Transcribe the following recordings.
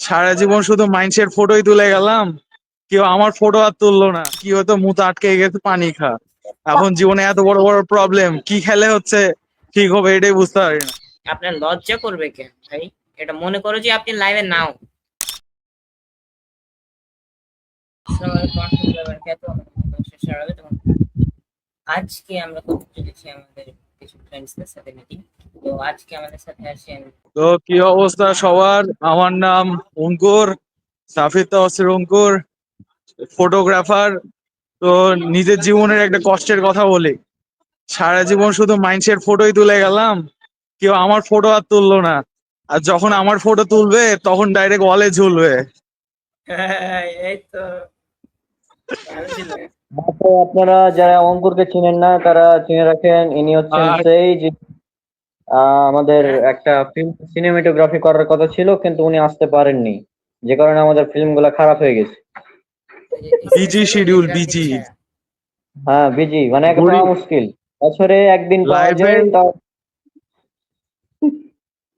সারা জীবন শুধু মাইন্ডসেট ফটোই তুলে গেলাম, কেউ আমার ফটো আর তুললো না। কি হতো, মুতে আটকে গেছে পানি খা। এখন জীবনে এত বড় বড় প্রবলেম, কি খেলে হচ্ছে ঠিক হবে এটাই বুঝতে পারি না। আপনার লজ্জা করবে কেন ভাই? এটা মনে করো যে আপনি লাইভে নাও। আসসালামু আলাইকুম ওয়া রাহমাতুল্লাহি ওয়া বারাকাতুহু। আমার নাম শেষার আলী। তখন আজকে আমরা করতে চলেছি আমাদের কিছু ফ্রেন্ডসদের সাথে মিটিং। তো আজকে আমাদের সাথে আছেন। তো কি অবস্থা সবার? আমার নাম অঙ্কুর, সাফির তাওসির অঙ্কুর, ফটোগ্রাফার। তো নিজের জীবনের একটা কষ্টের কথা বলি। সারা জীবন শুধু মাইন্ডসেট ফটোই তুলে গেলাম, কেউ আমার ফটো আর তুললো না। আর যখন আমার ফটো তুলবে তখন ডাইরেক্ট ওয়ালে ঝুলবে। এই তো ভালো ছিল। তো আপনারা যারা অঙ্কুরকে চিনেন না তারা চিনে রাখেন, ইনি হচ্ছেন আর সেই যে আমাদের হ্যাঁ, একটা ফিল্ম সিনেমাটোগ্রাফি করার কথা ছিল কিন্তু উনি আসতে পারেননি, যে কারণে আমাদের ফিল্মগুলো খারাপ হয়ে গেছে। এই যে বিজি স্পেশালি শিডিউল, ইমরানদের বিজি। ছায়া। হ্যাঁ, বিজি মানে একে ঘুরি পাওয়া মুশকিল। বছরে একদিন পাওয়া লাইফে, যায় তাও।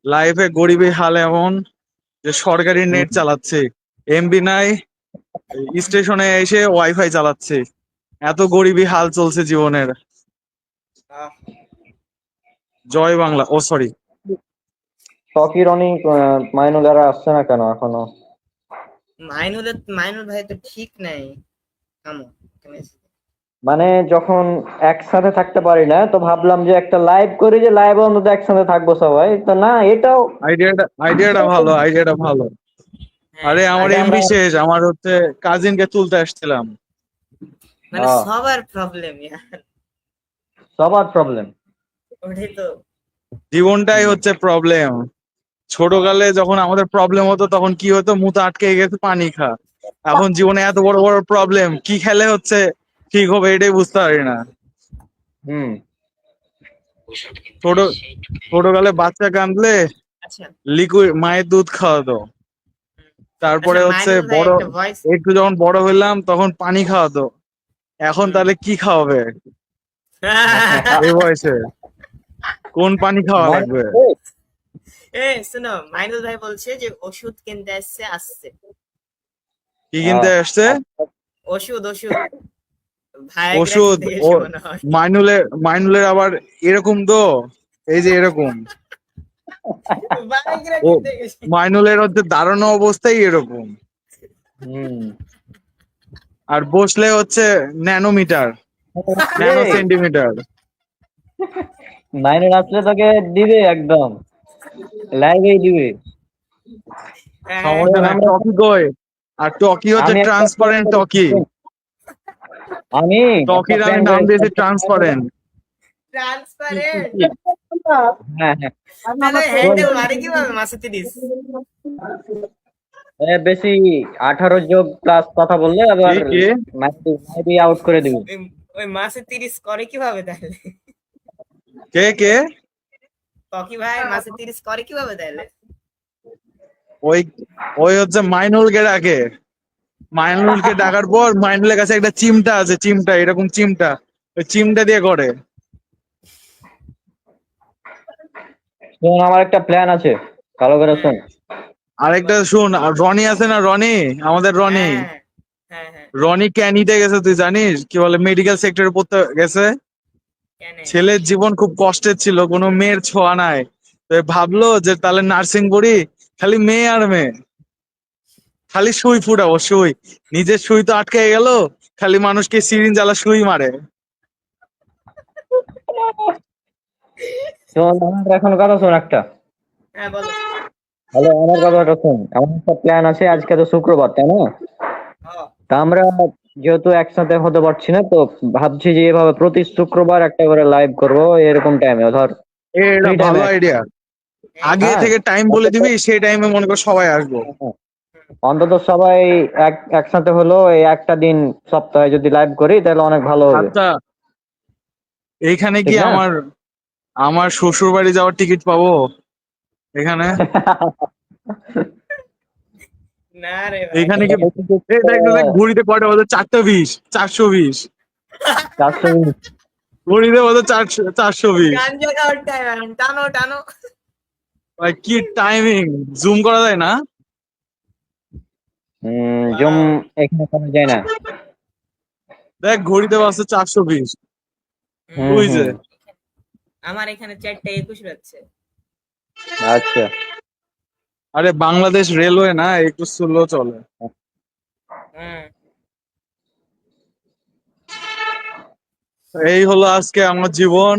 লাইফে গরিবের হাল এমন যে সরকারি নেট হুম। চালাচ্ছে, এমবি নাই, স্টেশনে এসে ওয়াইফাই চালাচ্ছে। এত গরিবী হাল চলছে জীবনের। আহ, জয় বাংলা, ও সরি। শকির অনেক মাইনুল আসছে না কেন এখনো? মাইনুল ভাই তো ঠিক নাই। কামো তুমি। মানে যখন একসাথে থাকতে পারি না তো ভাবলাম যে একটা লাইভ করি, যে লাইভ অন্তত একসাথে থাকবো সবাই, তো না এটাও। আইডিয়াটা ভালো, আইডিয়াটা ভালো। হ্যাঁ, আরে আমার আগে আমরা এমবি শেষ, আমার হচ্ছে কাজিনকে তুলতে আসছিলাম। মানে আহ, সবার প্রবলেম ইয়ার। সবার প্রবলেম। ওটাই তো। জীবনটাই হচ্ছে প্রবলেম। হ্যাঁ, ছোটকালে যখন আমাদের প্রবলেম হতো তখন কি হতো, মুতে আটকে গেছে পানি খা। এখন জীবনে এত বড় বড় প্রবলেম, কি খেলে হচ্ছে ঠিক হবে এটাই বুঝতে পারি না। হুম। ছোট ছোটকালে বাচ্চা কাঁদলে আচ্ছা। লিকুইড মায়ের দুধ খাওয়াতো। আচ্ছা তারপরে হচ্ছে মাইনুল ভাই বড়, একটা ভয়েস। একটু যখন বড় হইলাম তখন পানি খাওয়াতো। এখন তাহলে কি খাওয়াবে এই বয়সে? কোন পানি খাওয়া মানে লাগবে? এ শোনো, মাইনুল ভাই বলছে যে ওষুধ কিনতে আসছে আসছে। কি আহ, কিনতে আসছে? ওষুধ ওষুধ ভায়াগ্রা ওষুধ? কিনতে ও গেছে মনে হয়। মাইনুলের আবার এরকম তো, এই যে এরকম। ভায়াগ্রা ও কিনতে গেছে। মাইনুলের হচ্ছে দাঁড়ানো অবস্থায় এরকম, হুম। আর বসলে হচ্ছে ন্যানোমিটার, ন্যানো এই, সেন্টিমিটার। মাইনে আসলে তোকে দিবে একদম, লাইভেই দিবে। হ্যাঁ, সমস্যা নাই, আমরা, টকি কই। আর টকি হচ্ছে আমি একটা প্ল্যান ট্রান্সপারেন্ট করেছি। টকি। আমি একটা টকির আমি প্ল্যান নাম করেছি। দিয়েছি ট্রান্সপারেন্ট। ট্রান্সপারেন্ট। হ্যাঁ, হ্যাঁ। তাহলে শোন, হ্যান্ডেল মারে কিভাবে মাসে 30? বেশি 18 যোগ প্লাস কথা বললে কি আবার কি? লাইভে আউট করে দিবে। ওই ওই মাসে 30 করে কিভাবে তাহলে? কে কে? টকি ভাই মাসে 30 করে কিভাবে তাহলে? ওই ওই হচ্ছে মাইনুলকে ডাকে। মাইনুলকে ডাকার পর মাইনুলের কাছে একটা চিমটা আছে, চিমটা এরকম চিমটা, ওই চিমটা দিয়ে করে। শোন, আমার একটা প্ল্যান আছে, ভালো করে হ্যাঁ, শোন। আরেকটা বলো। শুন, আর রনি আছে না, রনি, আমাদের রনি। হ্যাঁ, হ্যাঁ, হ্যাঁ। রনি ক্যানিতে গেছে, তুই জানিস? কি বলে, মেডিকেল সেক্টরে পড়তে গেছে। কেন? ছেলের জীবন খুব কষ্টের ছিল, কোনো মেয়ের ছোঁয়া নাই। তো ভাবলো যে তাহলে নার্সিং পড়ি, খালি মেয়ে আর মেয়ে, খালি সুই ফুটাবো সুই। নিজের সুই তো আটকে গেল, খালি মানুষকে সিরিঞ্জ জ্বালা সুই মারে। শোন, আমার এখন কথা শোন একটা। হ্যাঁ, বলো। হ্যালো, আমার কথাটা শোন। আমার একটা প্ল্যান আছে, আজকে তো শুক্রবার তাই না? হ্যাঁ, তা আমরা যেহেতু একসাথে হতে পারছি না, তো ভাবছি যে এভাবে প্রতি শুক্রবার একটা করে লাইভ করব, এরকম টাইমে ধর এটা ফ্রি ভালো টাইমে। আইডিয়া। আগে হ্যাঁ, থেকে টাইম বলে অন্তত, দিবি, সেই টাইমে মনে কর সবাই আসবো। হ্যাঁ, অন্তত সবাই একসাথে হলো এই একটা দিন সপ্তাহে যদি লাইভ করি তাহলে অনেক ভালো হবে। আচ্ছা, এইখানে কি ঠিক না? আমার আমার শ্বশুর বাড়ি যাওয়ার টিকিট পাবো এখানে? না রে ভাই। এইখানে কি? এই দেখ দেখ দেখ, ঘড়িতে কয়টা বাজে, 4:20, 420। 400 মিনিট। ঘড়িতে বাজে 420। গাঞ্জা খাওয়ার টাইম, টানো টানো। ভাই কি টাইমিং! জুম করা যায় না? জুম এখানে করা যায় না। দেখ ঘড়িতে বাজছে 420। হুম তুই যে হুম আমার এখানে 4:21 বাজছে। আচ্ছা। আরে বাংলাদেশ রেলওয়ে না, একটু স্লো চলে। হুম। এই হলো আজকে আমার জীবন।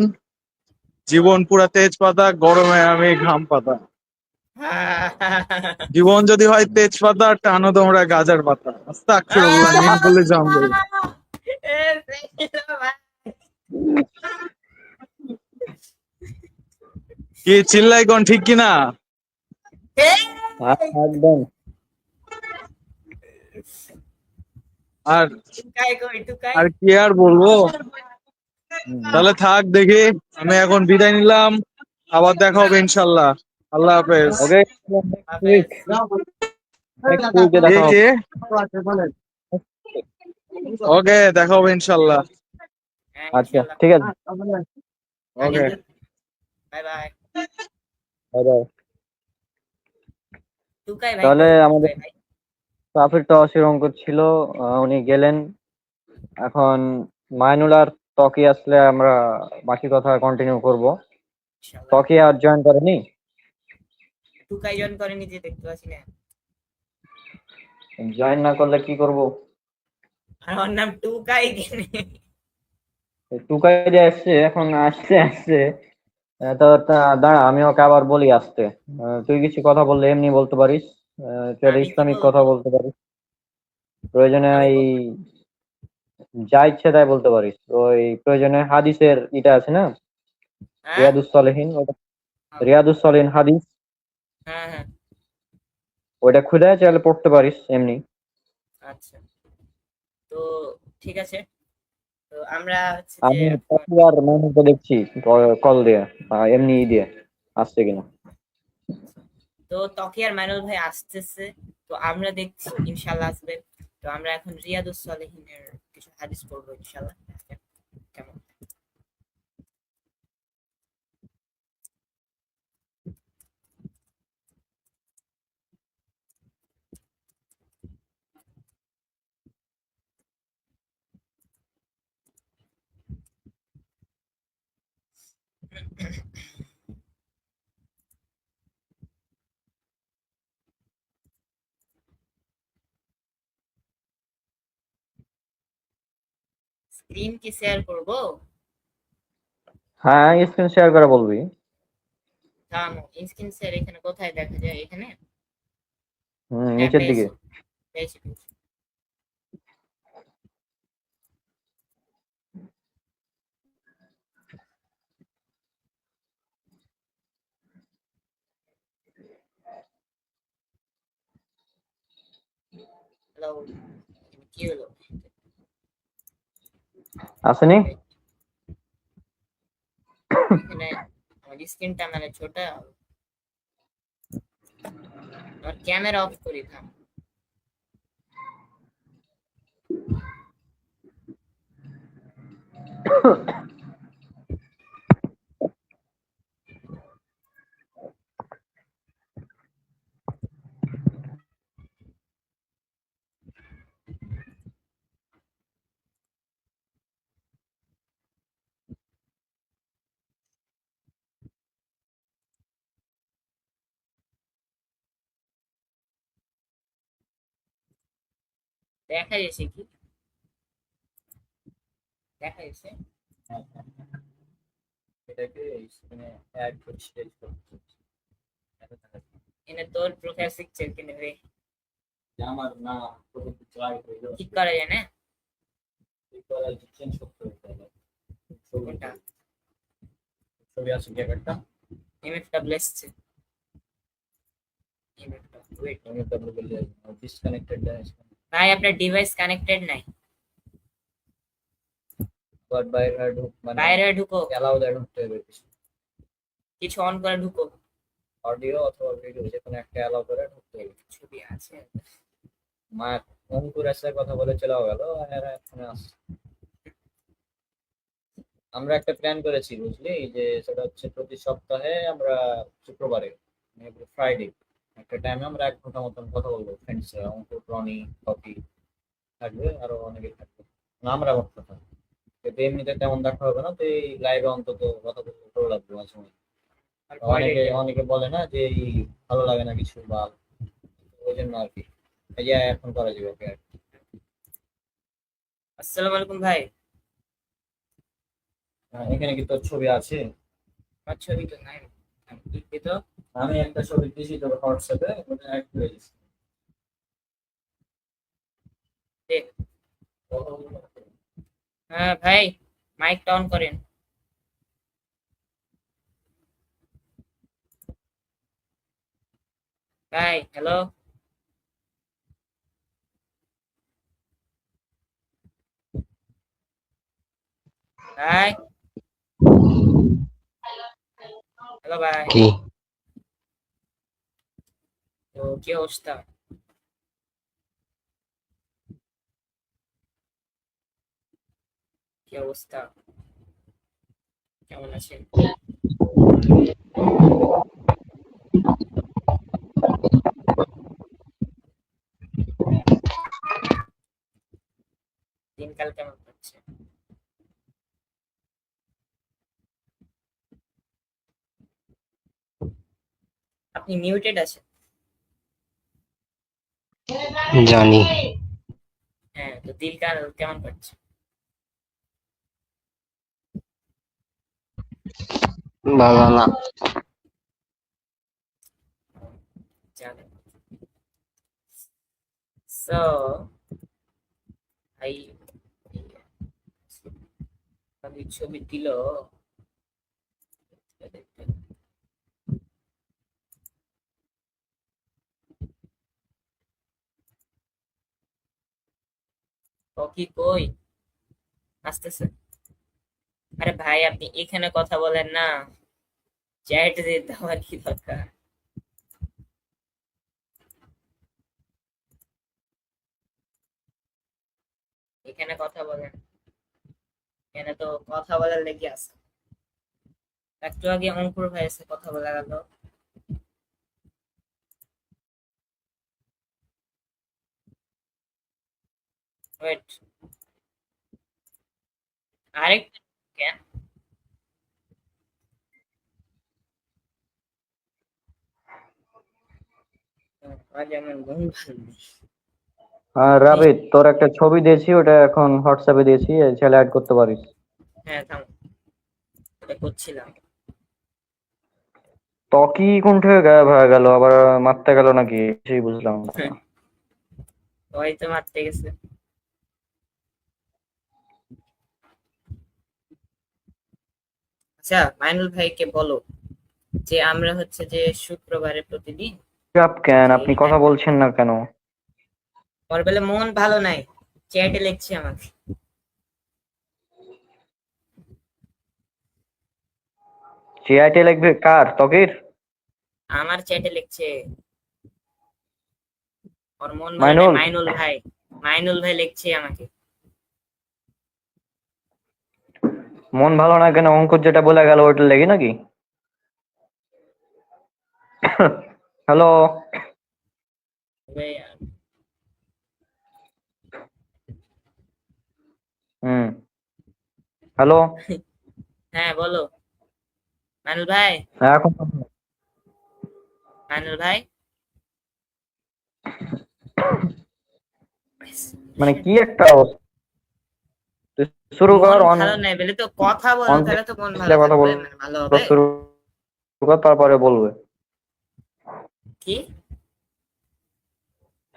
জীবন পুরা তেজপাতা, গরমে আমি ঘাম পাতা। জীবন যদি হয় তেজপাতা, টানো তোমরা গাজার পাতা। আস্তাগফিরুল্লাহ, মিন কুল্লি জামবে। কি চিল্লাই কোন ঠিক কিনা? হ্যাঁ, একদম। আর টুকাই কই টুকাই? আর কি আর বলবো। হুম। তাহলে থাক দেখি, আমি এখন বিদায় নিলাম। আবার দেখা হবে ইনশাল্লাহ। আল্লাহ হাফেজ। ওকে, নেক্সট উইক, হাফেজ। নেক্সট উইকে কে দেখা হবে। কে? ওকে, দেখা হবে ইনশাল্লাহ। হ্যাঁ আচ্ছা, ইনশাল্লাহ। ঠিক আছে। Okay. Bye bye. Bye bye. Tukai ভাই তাহলে কই? আমাদের টুকাই ভাই। সাফির তাওসির অঙ্ক ছিল, উনি গেলেন। এখন মাইনুল আর ত্বকি আসলে আমরা বাকি কথা কন্টিনিউ করব। ইনশাল্লাহ। ত্বকি আর জয়েন করেনি? টুকাই জন করেনি যে দেখতে পাচ্ছি না। জয়েন না করলে কি করব? আমার নাম টুকাই কেন? টুকাই যে আসছে, এখন আসছে আসছে। দাঁড়া, আমি ওকে আবার বলি আসতে। তুই কিছু কথা বললে এমনি বলতে পারিস, তুই একটা আমি কি ইসলামিক কথা বলবো? বলতে পারিস। প্রয়োজনে আমি এই বলবো। যা ইচ্ছে তাই বলতে পারিস। ওই প্রয়োজনে হাদিসের এটা আছে না, হ্যাঁ রিয়াদুস সলিহিন, ওটা রিয়াদুস সলিহিন হাদিস, হ্যাঁ হ্যাঁ। ওইটা খুলে চাইলে পড়তে পারিস এমনি। আচ্ছা, তো ঠিক আছে। তো আমরা হচ্ছে যে আমি এখন কপি আর মেনুকে দেখছি কল দিয়ে, এমনি দিয়ে আসছে কিনা। তো তকি আর মাইনুল ভাই আসতেছে। তো আমরা দেখছি ইনশাল্লাহ আসবে। তো আমরা এখন রিয়াদুস সালেহিনের কিছু হাদিস পড়বো ইনশাল্লাহ। কেমন? স্ক্রিন কি শেয়ার করব? হ্যাঁ, স্ক্রিন শেয়ার করে বলবি। থামো, স্ক্রিন শেয়ার এখানে কোথায় দেখা যায়? এখানে? হ্যাঁ নিচের দিকে। পেয়েছি, পেয়েছি পেয়েছি। হ্যালো, কি হলো? আসেনি? এখানে আমার স্ক্রিনটা মানে ছোট, আমার ক্যামেরা অফ করি। থাম। দেখা যাচ্ছে কি? দেখা যাচ্ছে এটাকে মানে অ্যাড করছি। এনে তোর প্রোফাইল পিকচার কিনে রে আমার না প্রোফাইল পিকচার আগে করে ঠিক করা যায় না? ঠিক করা চেঞ্জ করতে হবে। কোনটা? ছবি আছে কি একটা এমএফডব্লিউ এসছে। এমএফডব্লিউ ওয়েট, এমএফডব্লিউ বলে ডিসকানেক্টেড ভাই, আপনার ডিভাইস কানেক্টেড নাই। বাট বাইরে ঢুক, মানে বাইরে ঢুকো, অ্যালাউ দ্যাট ঢুকতে হবে। কিছু অন করে ঢুকো, অডিও অথবা ভিডিও যে কোনো একটা অ্যালাউ করে ঢুকতে হবে। ছবি আছে মা, অঙ্কুর আসার কথা বলে চলে গেল আর এরা এখানে আসছে। আমরা একটা প্ল্যান করেছি বুঝলি, যে সেটা হচ্ছে প্রতি সপ্তাহে আমরা শুক্রবারে, ফ্রাইডে একটা টাইমে আমরা 1 ঘন্টা মতন কথা বলবো ফ্রেন্ডস, অঙ্কুর, রনি, কপি থাকবে, আরো অনেকে থাকবে, না আমরা বলতে থাকবো। কিন্তু এমনিতে তেমন দেখা হবে না, তো এই লাইভে অন্তত কথা বলতে ভালো লাগবে মাঝে মাঝে। অনেকে অনেকে বলে না যে এই ভালো লাগে না কিছু, বা ওই জন্য আর কি এই যে এখন করা যাবে। ওকে, আসসালামু আলাইকুম ভাই। এখানে কি তোর ছবি আছে? আমার ছবি তো নাই, আমি দেখি তো। আমি একটা ছবি দিয়েছি তোর হোয়াটসঅ্যাপে, ওটা অ্যাড করে দিচ্ছি। দেখ। হ্যাঁ ভাই, মাইকটা অন করেন। ভাই হ্যালো। ভাই হ্যালো ভাই, কি তো কি অবস্থা? কি অবস্থা, কেমন আছেন? দিনকাল কেমন যাচ্ছে? আপনি মিউটেড আছেন। জানি হ্যাঁ, তো দিনকাল কেমন কাটছে? ভালো না। জানেন। সো ভাই, আমি ছবি দিল। ও কি কই আসতেছে? আরে ভাই, আপনি এখানে কথা বলেন না, চ্যাট দেওয়ার কি দরকার? এখানে কথা বলেন, এখানে তো কথা বলার লেগে আছে। একটু আগে অঙ্কুর ভাই এসে কথা বলা গেল। ওয়েট, আরেকটা কেন? আজ আমার ঘুম ভালো নেই। রাবিদ, তোর একটা ছবি দিয়েছি, ওটা এখন হোয়াটসঅ্যাপে দিয়েছি, ছেলে অ্যাড করতে পারিস। হ্যাঁ থাম, এটা করছিলাম। ত্বকি কোন থেকে গায়েব হয়ে গেল, আবার মারতে গেল নাকি কিছুই বুঝলাম না। ওই তো মারতে গেছে। আচ্ছা, মাইনুল ভাইকে বলো যে আমরা হচ্ছে যে শুক্রবারে প্রতিদিন চাপ কেন, আপনি কথা বলছেন না কেন? ওর বেলা মন ভালো নাই, চ্যাটে লিখছে আমাকে। চিআইটি লিখবে কার, ত্বকির? আমার চ্যাটে লিখছে, ওর মন ভালো নাই। মাইনুল? মাইনুল ভাই লিখছে আমাকে। মন ভালো না কেন, অঙ্কুর যেটা বলে গেল ওটা লেগে নাকি? হ্যালো? হুম, হ্যালো? হ্যাঁ বলো মাইনুল ভাই। এখন মাইনুল ভাই, মানে কি একটা অবস্থা, তুই শুরু কর। মন অন ভালো নাই বলে তো কথা বলো, অন তাহলে তো মন ভালো কথা থাকবে, বল, মানে ভালো হবে। শুরু কর, তারপরে বলবে। কি?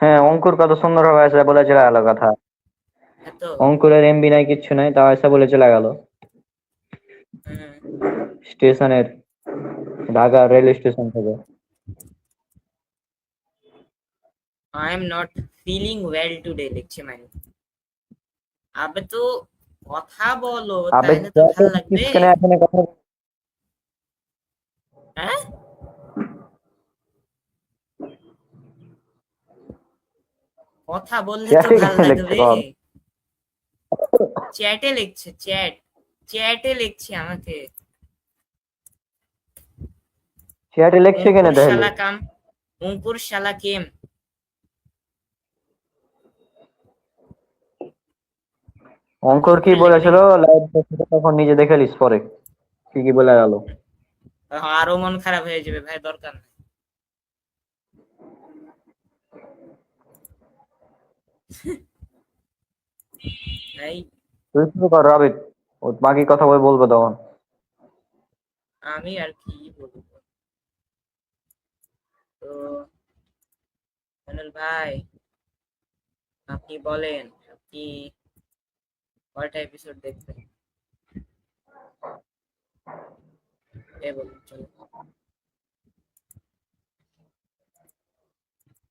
হ্যাঁ, অঙ্কুর কত সুন্দর ভাবে এসে বলে চলে গেল কথা। এত অঙ্কুরের এমবি নাই, কিচ্ছু নাই, তাও এসে বলে চলে গেল স্টেশনের, ঢাকা রেল স্টেশন থেকে। I am not feeling well today লিখছে মাইনুল। আবে তো কথা বলো, আবে তাহলে তো ভালো লাগবে। কিসখানে এখানে কথা হ্যাঁ, কথা বললে তো চ্যাটে ভালো কেন লিখছে লাগবে। বল? চ্যাটে লিখছে, চ্যাটে লিখছে আমাকে। চ্যাটে লিখছে কেন অঙ্কুর তাহলে? শালা কাম, অঙ্কুর শালা কেম। অঙ্কুর কি বলেছিল লাইভ তখন নিজে দেখে লিস পরে কি কি বলে গেল। আরো মন খারাপ হয়ে যাবে ভাই, দরকার নেই ভাই। তুই শুরু কর রাবিত, ও বাকি কথা বই বলবো তখন। আমি আর কি বলবো, তো অনিল ভাই আপনি বলেন, আপনি কয়টা এপিসোড দেখবেন? বলুন চলো।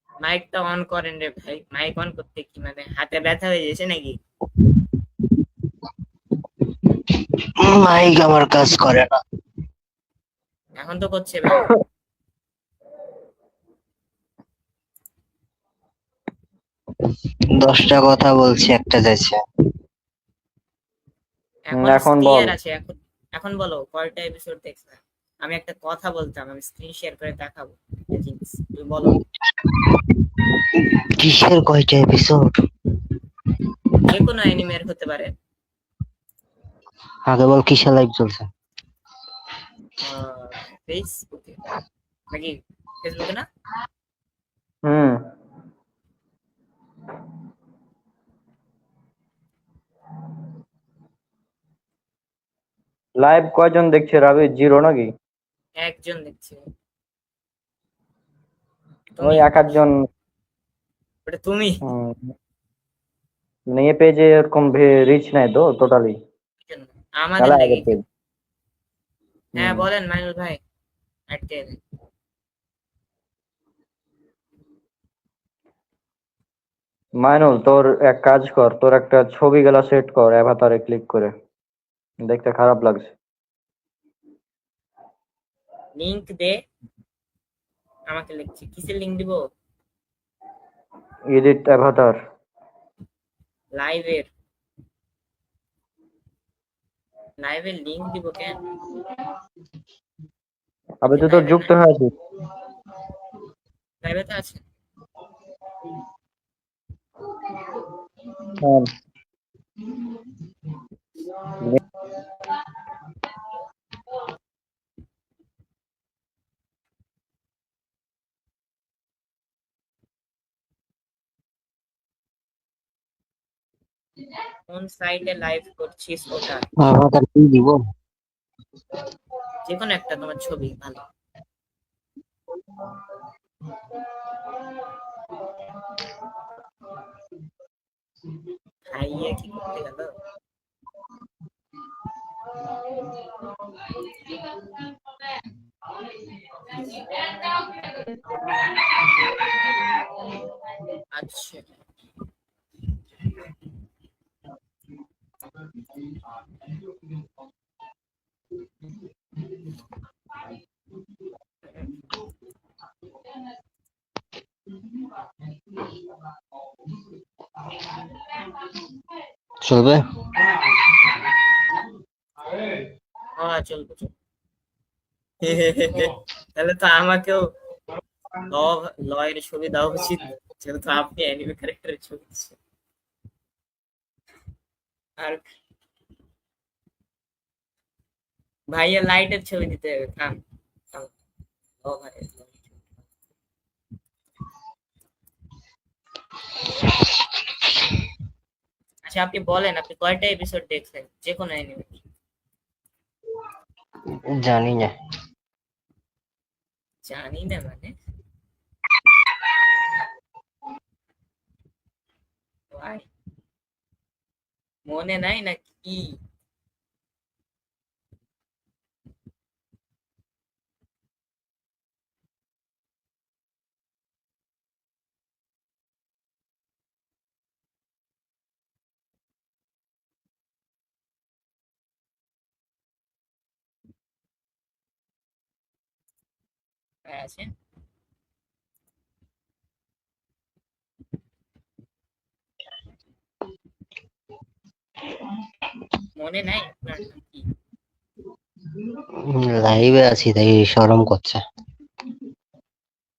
মাইকটা অন করেন রে ভাই, মাইক অন করতে কি মানে হাতে ব্যথা হয়ে গেছে নাকি? মাইক আমার কাজ করে না। এখন তো করছে ভাই। 10টা কথা বলছি, একটা যাচ্ছে। এখন এখন বল। ক্লিয়ার আছে এখন। এখন বলো কয়টা এপিসোড দেখছো? আমি একটা কথা বলতাম, আমি স্ক্রিন শেয়ার করে দেখাবো জিনিস, তুই বলো। কিসের কয়টা এপিসোড? যে কোনো অ্যানিমের হতে পারে। আগে বল কিসে লাইভ চলছে। ফেসবুকে নাকি? ফেসবুকে না? হুম। লাইভ কয়জন দেখছে রাবি, জিরো নাকি? একজন দেখছে। ওই তুমি? এক আধজন। ওটা তুমি? মানে এ পেজে এরকম রিচ নাই তো টোটালি, আমাদের মেলা নাকি? আগের পেজ। হ্যাঁ বলেন মাইনুল ভাই, আটকে গেলেন। মাইনুল তোর এক কাজ কর, তোর একটা ছবি গেলা সেট কর অ্যাভাতারে ক্লিক করে, দেখতে খারাপ লাগছে। লিংক দে আমাকে, লিখছি কিসের লিংক দিব? এডিট অ্যাভাতার। লাইভের? লাইভের লিংক দিব কেন? আবে তুই তো যুক্ত হয়ে আছিস। লাইভে তো আছে। হ্যাঁ। কোন সাইটে লাইভ করছিস ওটা? আমাদের কি দিব? যে কোনো একটা, তোমার ছবি ভালো। ভাইয়া কি করতে গেল? আচ্ছা চলবে? হ্যাঁ চলবে চলবে। তাহলে তো আমাকেও লয়ের ছবি দেওয়া উচিত, যেহেতু আপনি অ্যানিমে ক্যারেক্টারের ছবি দিচ্ছেন। আর ভাইয়া লাইটের ছবি দিতে হবে, থাম থাম। ও ভাই, আচ্ছা আপনি বলেন, আপনি কয়টা এপিসোড দেখছেন যে কোনো অ্যানিমে? জানি না। জানি না মানে? Why? মনে নাই নাকি? আছে মনে নাই আপনার কি? লাইভে আছি তাই শরম করছে।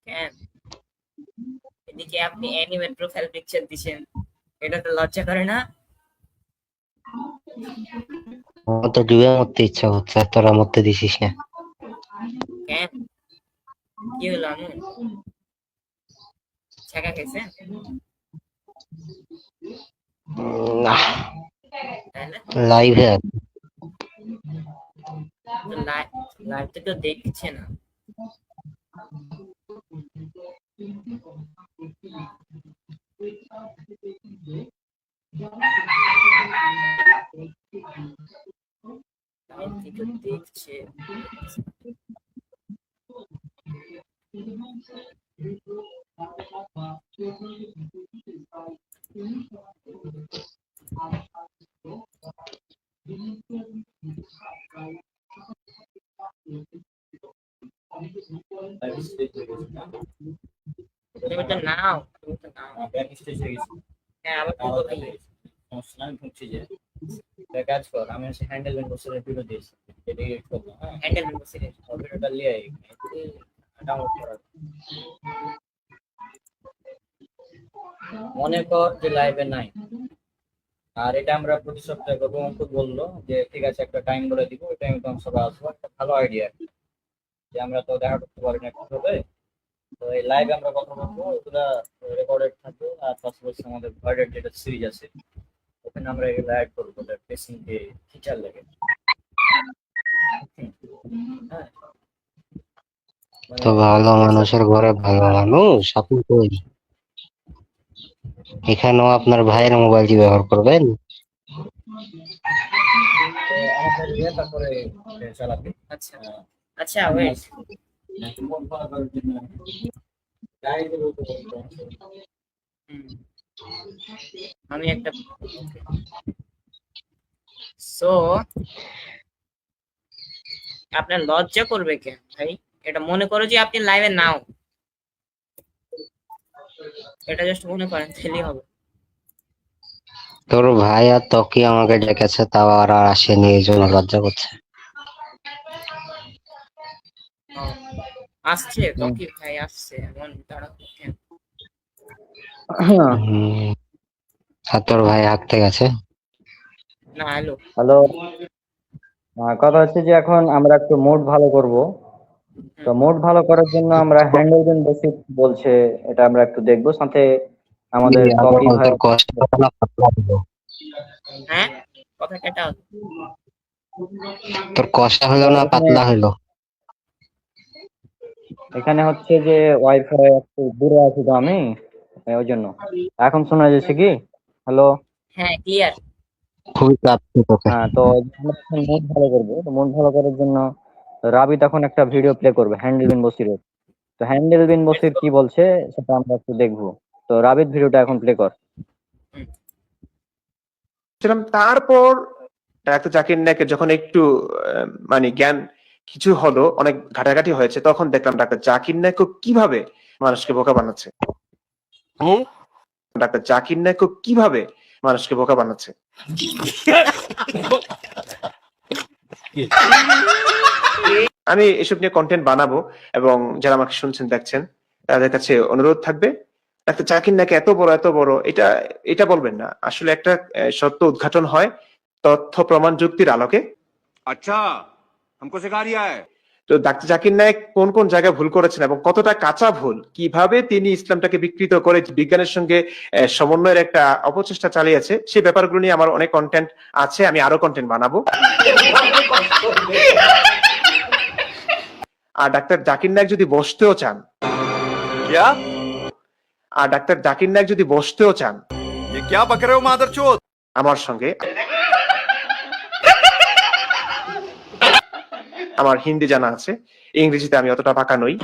কেন? দেখে আপনি অ্যানিমেট প্রোফাইল পিকচার দিছেন, এটা তো লজ্জা করে না? আমার তো ডুবে মরতে ইচ্ছা হচ্ছে, আর তোরা মরতে দিছিস না। কেন, কি হলো আমু? ছাকা খেয়েছেন? না, তাহলে লাইভে লাইভ তো কেউ দেখছে না। লাইভ তো কেউ দেখছে। তুমি তো নাও, তুমি তো নাও। ব্যাক স্টেজ হয়ে গেছি, হ্যাঁ, আবার আবার ঢুকো ভাই। চলে গেছি। সমস্যা নাই, আমি ঢুকছি যে। একটা কাজ কর, আমি হচ্ছে হ্যান্ডেল বসে ভিডিও দিয়েছি, এটা এডিট করবো। হ্যাঁ, হ্যান্ডেল বসে ভিডিওটা নিয়ে ডাউনলোড করার। মনে কর যে লাইভে নাই, আর এটা আমরা প্রতি সপ্তাহে করবো। অঙ্কুর বললো যে ঠিক আছে একটা টাইম বলে দিব, ওই টাইমে তো আমরা সবাই আসবো। একটা ভালো আইডিয়া, যে আমরা তো দেখা করতে পারি না কিভাবে। তো এই লাইভে আমরা কথা বলবো, ওগুলা রেকর্ডেড থাকবে। আর পাশাপাশি আমাদের ভার্ডের যেটা সিরিজ আছে, ওখানে আমরা এগুলো অ্যাড করবো, পেসিং যে ফিচার লাগে। হ্যাঁ, তো ভালো মানুষের ঘরে ভালো মানুষ, আপনি কই? এখানেও আপনার ভাইয়ের মোবাইল কি ব্যবহার করবেন? তো আমাদের ইয়ে তারপরে চালাবে। আচ্ছা আচ্ছা, ওয়েট। আমি একটা সো আপনার লজ্জা করবে কেন ভাই? এটা মনে করো যে আপনি লাইভে নাও, এটা জাস্ট মনে করেন, তাহলেই হবে। তোর ভাই আর ত্বকি আমাকে ডেকেছে, তাও আর আসেনি, এই জন্য লজ্জা করছে। ও, আসছে তো কি ভাই, আসছে এমন তারা কেন? হম, আর তোর ভাই হাঁকতে গেছে। না, হ্যালো। হ্যালো, কথা হচ্ছে যে এখন আমরা একটু মুড ভালো করব। তো মুড ভালো করার জন্য আমরা হ্যান্ডেল বিন বেসিক বলছে, এটা আমরা একটু দেখবো। সাথে আমাদের ত্বকি ভাই তোর কষ্ট হলো না পাতলা হলো? হ্যাঁ, কথা কেটা হলো। তোর কষ্ট হলো না পাতলা হলো? এখানে হচ্ছে যে ওয়াইফাই একটু দূরে আছি তো আমি, ওই জন্য। এখন শোনা যাচ্ছে কি? হ্যালো। হ্যাঁ, ক্লিয়ার। খুবই কাঁপছে তোকে। হ্যাঁ, তো আমরা এখন মুড ভালো করবো। তো মুড ভালো করার জন্য রাবি তখন একটা ভিডিও প্লে করবে হ্যান্ডেল বিন বসিরের। তো হ্যান্ডেল বিন বসির কি বলছে সেটা আমরা একটু দেখবো। তো রাবির ভিডিওটা এখন প্লে কর। ছিলাম। তারপর ডাক্তার জাকির নায়েকের যখন একটু মানে জ্ঞান কিছু হলো, অনেক ঘাটাঘাটি হয়েছে, তখন দেখলাম ডাক্তার জাকির নায়েকও কিভাবে মানুষকে বোকা বানাচ্ছে। ডাক্তার জাকির নায়েকও কিভাবে মানুষকে বোকা বানাচ্ছে। আমি এসব নিয়ে কন্টেন্ট বানাবো, এবং যারা আমাকে শুনছেন দেখছেন তাদের কাছে অনুরোধ থাকবে, ডাক্তার জাকির নায়েক এত বড়, এটা এটা বলবেন না। আসলে একটা সত্য উদ্ঘাটন হয় তথ্য প্রমাণ যুক্তির আলোকে। अच्छा हमको सिखा रिया है। তো ডাক্তার জাকির নায়েক কোন কোন জায়গায় ভুল করেছেন এবং কতটা কাঁচা ভুল, কিভাবে তিনি ইসলামটাকে বিকৃত করে বিজ্ঞানের সঙ্গে সমন্বয়ের একটা অপচেষ্টা চালিয়েছে, সেই ব্যাপারগুলো নিয়ে আমার অনেক কন্টেন্ট আছে। আমি আরো কন্টেন্ট বানাবো। আর ডাক্তার জাকির নায়েক যদি বসতেও চান, क्या আর ডাক্তার জাকির নায়েক যদি বসতেও চান ये क्या बक रहे हो मादरचोद? আমার সঙ্গে, আমার হিন্দি জানা আছে, ইংরেজিতে আমি অতটা পাকা নই।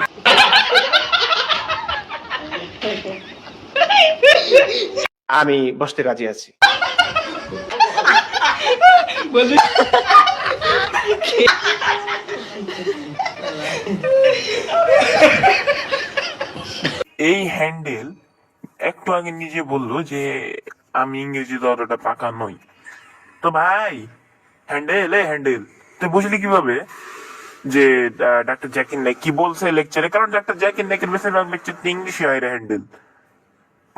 আমি বসতে রাজি আছি। এই হ্যান্ডেল একটু আগে নিজে বললো যে আমি ইংরেজিতে অতটা পাকা নই। তো ভাই হ্যান্ডেল তুই বুঝলি কিভাবে যে ডাক্তার জাকির নায়েক কি বলছে লেকচারে? কারণ ডাক্তার জাকির নায়েকের বেশিরভাগ লেকচার ইংলিশে হয় রে হ্যান্ডেল।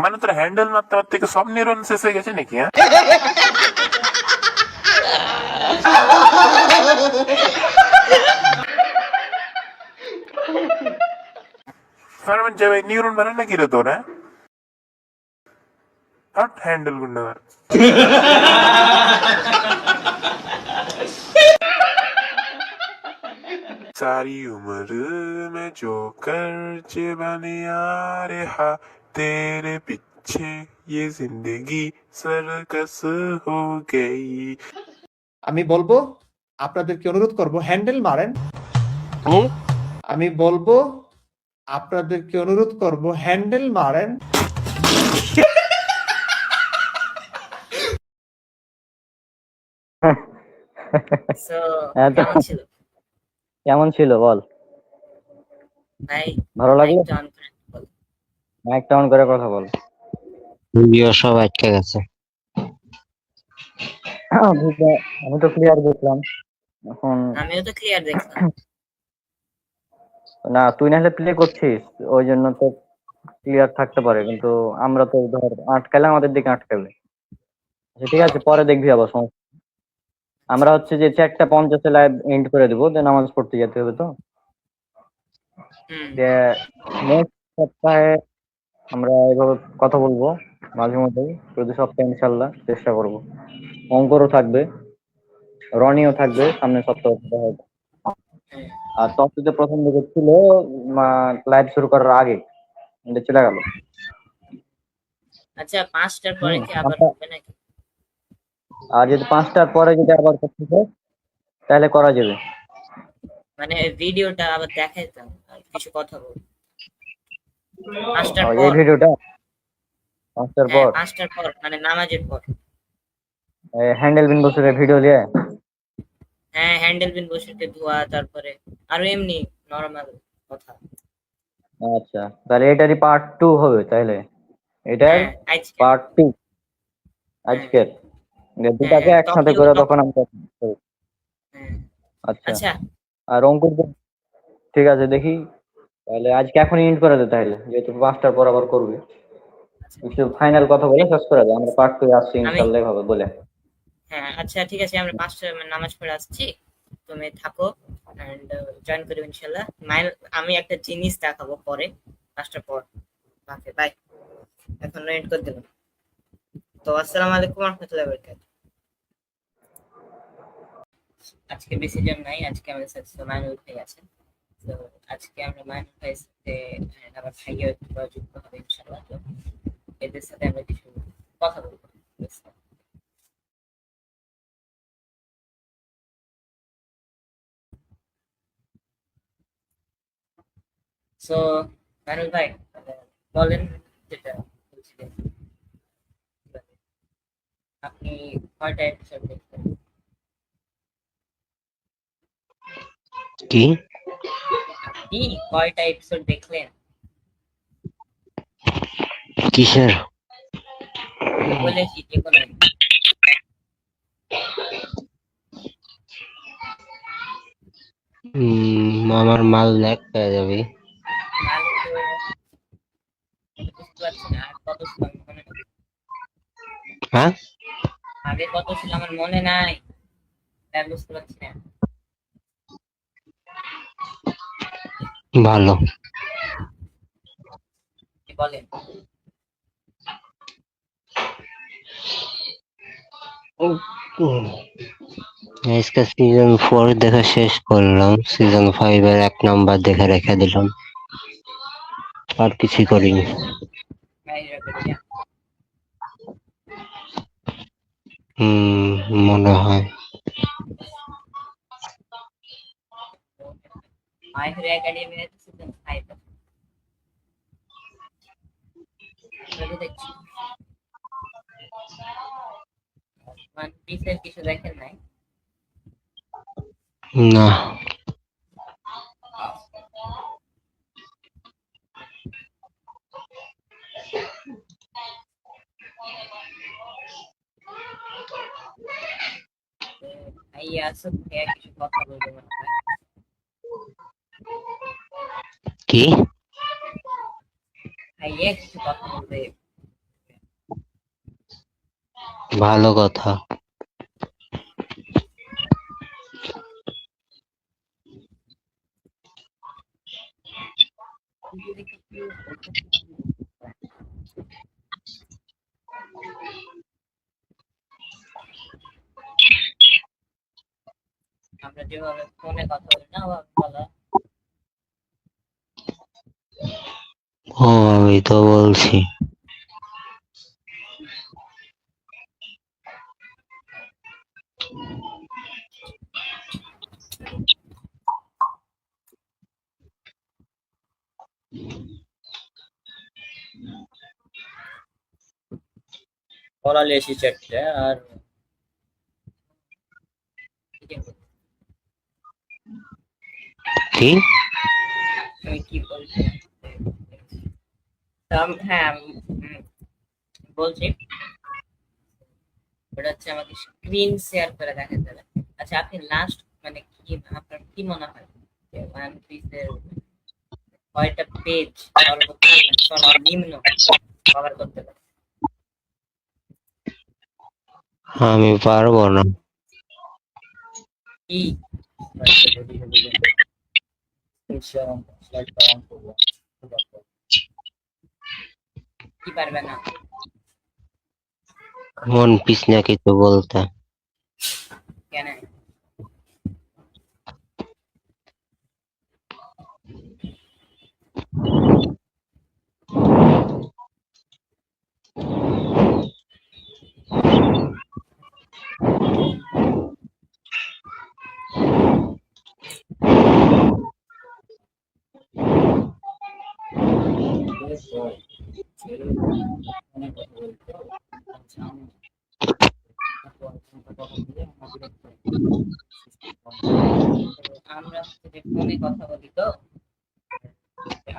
মানে তোর হ্যান্ডেল মারতে মারতে কি সব নিউরন শেষ হয়ে গেছে নাকি? হ্যাঁ, তার মানে যাবে নিউরন মানে নাকি রে তোর? হ্যাঁ, হট হ্যান্ডেल गुंडा सारी उम्र में जो कर्ज बने आ रहा तेरे पीछे ये जिंदगी सर्कस हो गई। আমি বলবো আপনাদেরকে অনুরোধ করব হ্যান্ডেল মারেন। আমি বলবো আপনাদেরকে অনুরোধ করব হ্যান্ডেল মারেন। সো হ্যাঁ, তো কেমন ছিল কেমন ছিল বল? ভাই? ভালো লাগলো? মাইকটা অন করে বল। মাইকটা অন করে কথা বল। ভিডিও সব আটকে গেছে। আমি তো ক্লিয়ার দেখলাম এখন। আমিও তো ক্লিয়ার দেখলাম। না, তুই নাহলে প্লে করছিস, ওই জন্য তো ক্লিয়ার থাকতে পারে, কিন্তু আমরা তো ধর আটকালে আমাদের দিকে আটকাবে। আচ্ছা ঠিক আছে, পরে দেখবি আবার সমস্যা। আমরা হচ্ছে যে 4:50 লাইভ এন্ড করে দেবো, দেন নামাজ পড়তে যেতে হবে। তো হুম। নেক্সট সপ্তাহে আমরা এভাবে কথা বলবো মাঝে মধ্যেই, প্রতি সপ্তাহে ইনশাল্লাহ চেষ্টা করব। অঙ্করও থাকবে, রনিও থাকবে সামনের সপ্তাহে হয়তো। হুম। আর তফসিতে প্রথম দিকে ছিল লাইভ শুরু করার আগে, এটা চলে গেল। আচ্ছা 5টার পরে কি আবার আচ্ছা, হবে নাকি? আর যদি 5টার পরে যদি আবার করতে চাই তাহলে করা যাবে। মানে ভিডিওটা আবার দেখাইতাম আর কিছু কথা বল। 5টার এই পর? ভিডিওটা 5টার হ্যাঁ পর 5টার পর মানে নামাজের পর। হ্যান্ডেল বিন বসুরের ভিডিও দিয়ে। হ্যাঁ হ্যান্ডেল বিন বসিরকে ধোয়া, তারপরে আরো এমনি নরমাল কথা। আচ্ছা, তাহলে এটারই পার্ট 2 হবে তাহলে। এটার হ্যাঁ আজকে। পার্ট 2 আজকের, দুটাকে হ্যাঁ, একসাথে তকিও করে তক- তখন আমরা করব। হ্যাঁ। আচ্ছা, আচ্ছা আর অঙ্কুর ঠিক আছে দেখি, তাহলে আজকে এখন এন্ড করে দে তাহলে, যেহেতু 5টার পর আবার করবে। কিছু ফাইনাল কথা বলে শেষ করে দে, আমরা পার্ট 2 আসছি আমি ইনশাআল্লাহ এভাবে বলে। হ্যাঁ আচ্ছা ঠিক আছে, আমরা 5টা নামাজ পড়ে আসছি, তুমি থাকো এন্ড জয়েন করবে ইনশাআল্লাহ। আমি একটা জিনিস দেখাবো পরে 5টার পর। ওকে বাই, এখন এন্ড করে দিলাম। তো আসসালামু আলাইকুম ওয়া রাহমাতুল্লাহি ওয়া বারাকাতুহু। আজকে বেশি জন নাই, আজকে আমাদের সাথে মাইনুল ভাই আছে। তো আজকে আমরা মাইনুল ভাইয়ের সাথে আবার ভাইয়া যুক্ত হবে ইনশাআল্লাহ। তো এদের সাথে আমরা কিছু কথা বলবো। সো মাইনুল ভাই বলেন যেটা বলছিলেন, আপনি কয়টা এপিসোড দেখছেন? কি আপনি কয়টা এপিসোড দেখলেন? কিসের? আমি বলেছি যে কোনো আমার মাল ল্যাগ পেয়ে যাবে। নাহলে তো আমি বুঝতে পারছি না আর কত ছিল আমার মনে নেই। হ্যাঁ, আগে কত ছিল আমার মনে নাই, তাই বুঝতে পারছি না। ভালো। কি বলেন? আজকে সিজন 4 দেখা শেষ করলাম, সিজন 5 এর 1 নাম্বার দেখে রেখে দিলাম, আর কিছু করিনি। বাইরে করিয়া মনে হয়। মাই হিরো একাডেমি সিজন 5 দেখছি। ওয়ান পিসের কিছু দেখেন নাই? না, ভাইয়া আসুক, ভাইয়া কিছু কথা বলবে মনে হয়। কি ভাইয়া কিছু কথা বলবে। ভালো কথা। আমরা যেভাবে ফোনে কথা বলি না ওভাবে বলা। ও আমি তো বলছি। পড়ালে এসি চারটে আর কি? তুমি কি বলছো? হ্যাঁ বলছি, ওটা হচ্ছে আমাকে স্ক্রিন শেয়ার করে দেখাতে হবে। আচ্ছা আপনি লাস্ট মানে কি আপনার কি মনে হয় যে ওয়ান পিসের কয়টা পেজ সর্বনিম্ন কভার করতে পারে? আমি পারবো না। কি কি পারবে না? মন পিস না কিছু বলতে। কেন? আমরা যে ফোনে কথা বলি তো,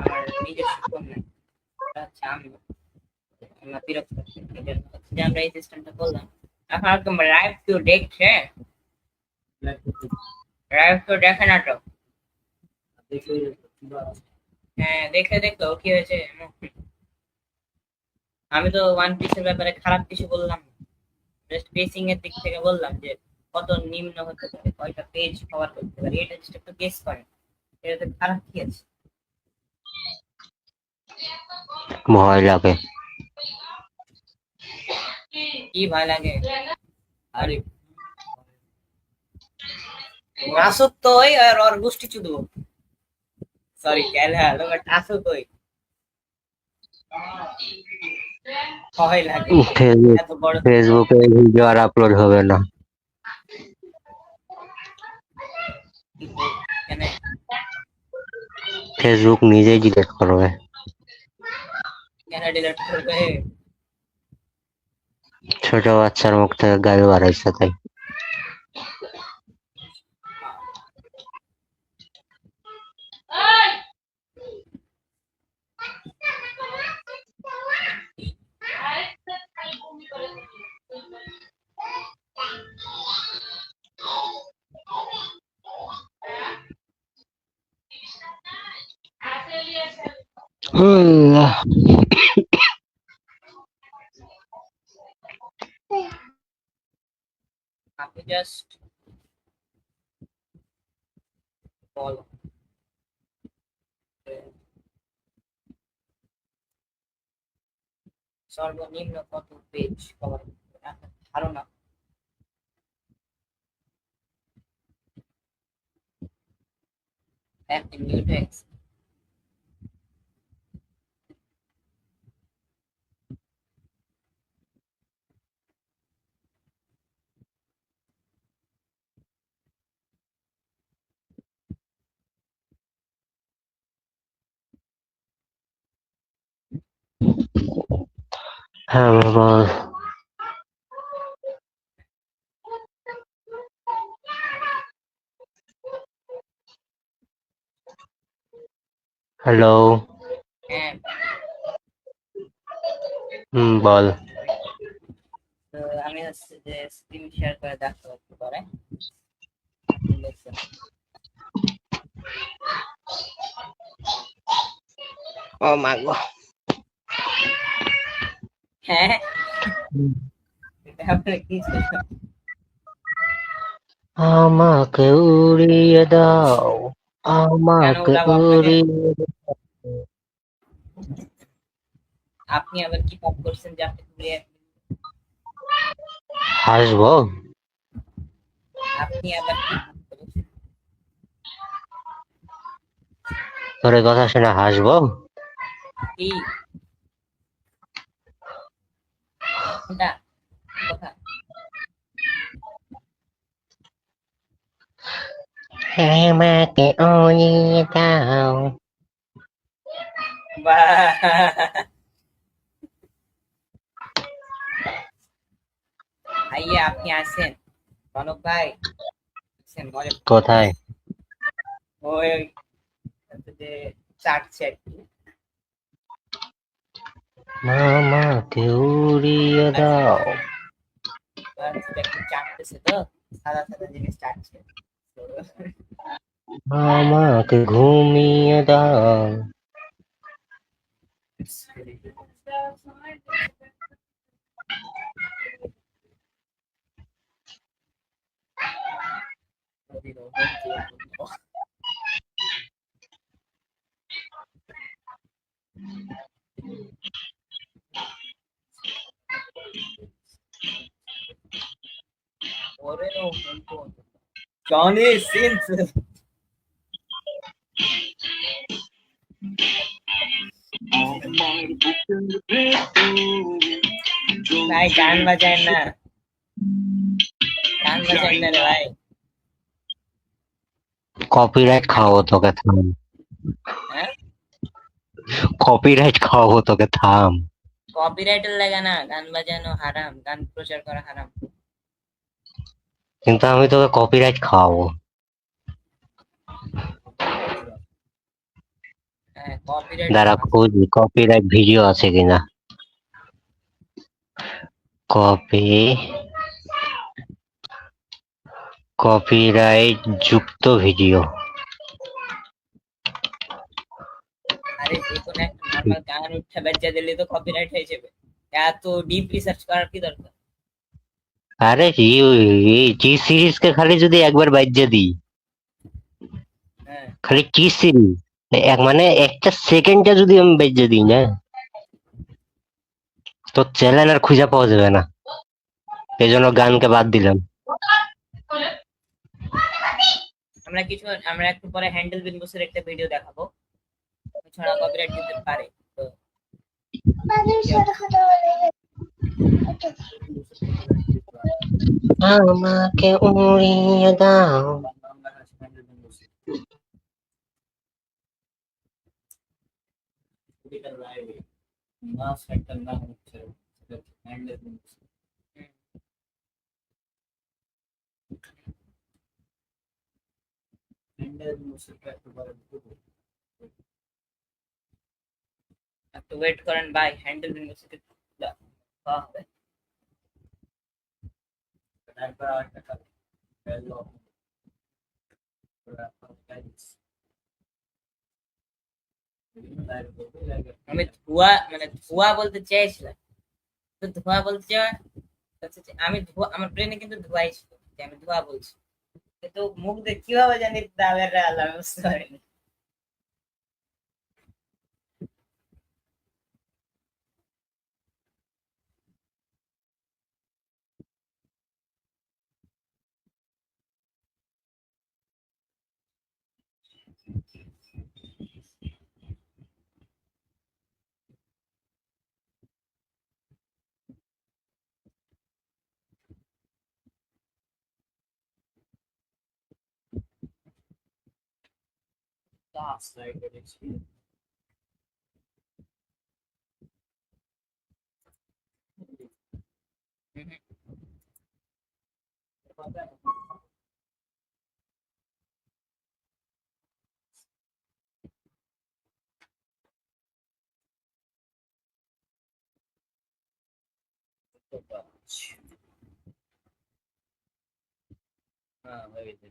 আমার নিজস্ব ফোন নেই, ওটা হচ্ছে আমরা বিরক্ত হচ্ছি। এই জন্য হচ্ছে যে আমরা এই সিস্টেমটা করলাম। এখন একদম লাইভ কেউ দেখছে, লাইভ কেউ দেখে না তো। হ্যাঁ দেখে দেখলো কি হয়েছে। আমি তো ওয়ান পিসের ব্যাপারে খারাপ কিছু বললাম, জাস্ট বেসিং এর দিক থেকে বললাম যে কত নিম্ন হতে পারে, কয়টা পেজ কভার করতে পারে, এটা জাস্ট একটু গেস করেন। এটাতে খারাপ কি আছে? ভয় লাগে। কি ভয় লাগে? আরে আসুক তো ওই আর ওর গোষ্ঠী চুদবো। সরি ক্যালা লোক আসুক ওই ভয় লাগে। এত বড় ফেসবুকে ভিডিও আর আপলোড হবে না। কেন? ফেসবুক নিজেই ডিলিট করবে। কেন ডিলিট করবে? ছোট বাচ্চার মুখ থেকে গালি বাড়াইছে তাই। আল্লাহ। আপনি জাস্ট বলো সর্বনিম্ন কত পেজ কভার করতে পারে আপনার ধারণা? একটা মিউটেক্স হ্যাঁ বল। হ্যালো। হ্যাঁ বল। তো আমি হচ্ছে যে স্ক্রিন শেয়ার করে দেখতে পারতে পারে দেখছেন। ও মা গো। হ্যাঁ আপনার কি ছিল? আমাকে উড়িয়ে দাও, কেন আমাকে উড়াবো আপনাকে? উড়িয়ে দাও। আপনি আবার কি পাপ করছেন যে আপনি ঘুরে হাসবো? আপনি আবার কি পাপ করেছেন? তোর এই কথা শুনে হাসবো? কি কোনটা কি কথা? আমাকে উড়িয়ে দাও। বাহ! ভাইয়া আপনি আছেন? কনক ভাই আছেন? মজা কোথায়? ওই যে চাটছে আর কি। আমাকে উড়িয়ে দাও। একটু চাটতেছে তো, সাদা সাদা জিনিস চাটছে। তো আমাকে ঘুমিয়ে দাও। জনি সিন্স ভাই গান বাজায় না, গান বাজায় না রে ভাই। কপিরাইট খাওয়াবো তোকে, থাম। হ্যাঁ কপিরাইট খাওয়াবো তোকে, থাম। কপিরাইটের লাগে না, গান বাজানো হারাম, গান প্রচার করা হারাম। কিন্তু আমি তোকে কপিরাইট খাওয়াবো। হ্যাঁ কপিরাইট দাঁড়া খুঁজি কপিরাইট ভিডিও আছে কিনা। কপি কপিরাইট যুক্ত ভিডিও। আরে যে কোনো একটা নর্মাল গান উঠে বাজা দিলে তো কপিরাইট হয়ে যাবে, এত ডিপ রিসার্চ করার কি দরকার? আরে টি সিরিজ কে খালি যদি একবার বাজ্যে দিই, হ্যাঁ খালি টি সিরিজ মানে একটা সেকেন্ডটা যদি আমি বাজ্যে দিই না, তো চ্যানেল আর খুঁজে পাওয়া যাবে না। এই জন্য গানকে বাদ দিলাম। আমরা একটু পরে হ্যান্ডেল বিন বসের একটা ভিডিও দেখাবো, ছাড়া কপিরাইট দিতে পারে। তো আমাকে উড়িয়ে দাও। একটা নাম হচ্ছে হ্যান্ডেল বিন বসে। হ্যান্ডেল বিন বসে একটু পরে দেখাবো। একটু ওয়েট করেন ভাই, হ্যান্ডেল বিন বসে হবে। তারপর আরেকটা কাজ আমি ধোয়া মানে ধোয়া বলতে চাইছিলাম, তো ধোয়া বলতে চাই আমি ধোয়া, আমার ব্রেনে কিন্তু ধোয়াই ছিল যে আমি ধোয়া বলছি, কিন্তু মুখ দিয়ে কিভাবে জানি দাবের আল্লাহ বুঝতে পারিনি। Gaslighted experience. हाँ वही थे।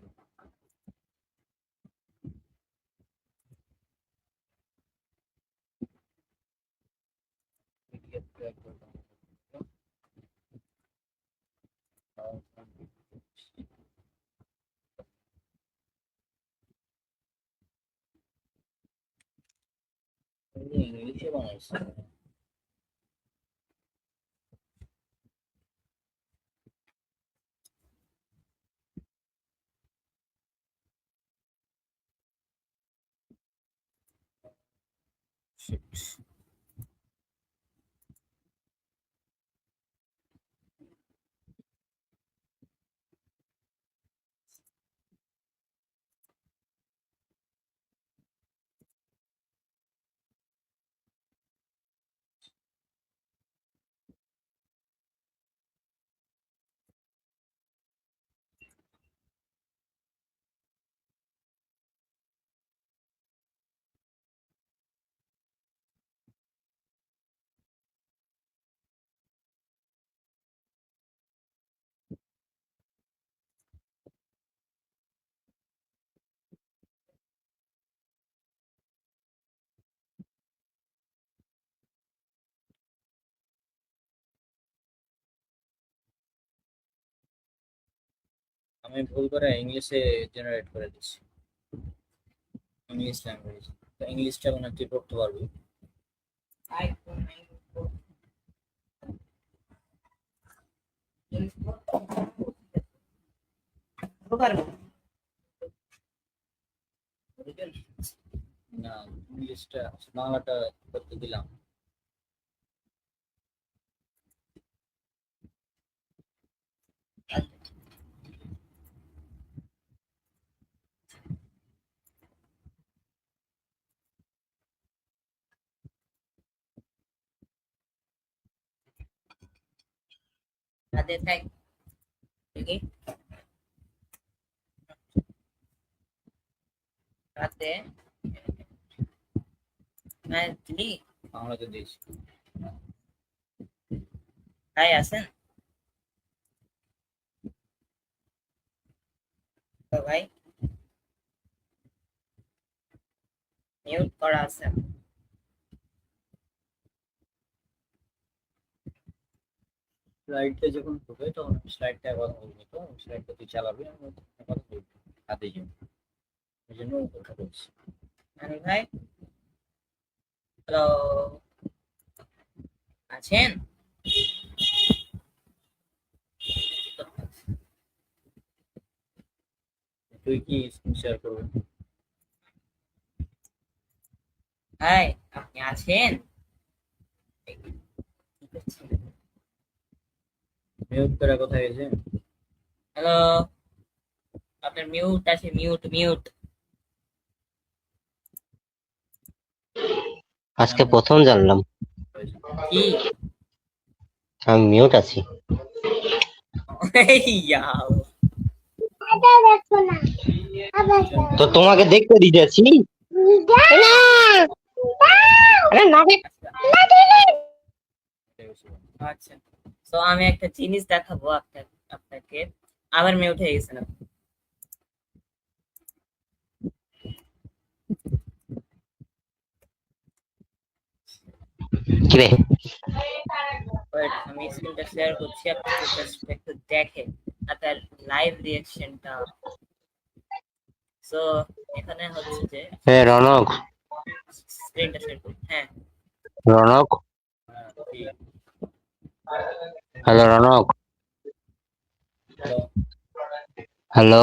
আমি ভুল করে ইংলিশে জেনারেট করে দিচ্ছি, ইংলিশ ল্যাঙ্গুয়েজ। তো ইংলিশটা মনে হয় তুই পড়তে পারবি। না, ইংলিশটা বাংলাটা করতে দিলাম। হাতে থাক দেখি হাতে না দিলি বাংলাতে দিয়েছি। ভাই আছেন তো ভাই? মিউট করা আছে। স্লাইডটা যখন ঢুকে তখন স্লাইডটা কথা বলবো, তো স্লাইডটা তুই চালাবি, আমি কথা বলবো হাতে যাবো, ওই জন্য কথা বলছি। মানে ভাই হ্যালো আছেন? তুই কি স্ক্রিন শেয়ার করবি? ভাই আপনি আছেন? মিউট করে কোথায় গেছে? হ্যালো আপনার মিউট আছে, মিউট মিউট। আজকে প্রথম জানলাম কি আমি মিউট আছি। ইয়াও তো তোমাকে দেখতে দিতেছি। আচ্ছা, তো আমি একটা জিনিস দেখাবো আপনাকে। আবার মিউট হয়ে গেছে না? কি রে? Wait, আমি স্ক্রিনটা শেয়ার করছি, আপনি জাস্ট একটু দেখেন আপনার লাইভ রিঅ্যাকশনটা। সো এখানে হচ্ছে যে রনক, স্ক্রিনটা শেয়ার করুন। হ্যাঁ রনক, হ্যালো রনক, হ্যালো।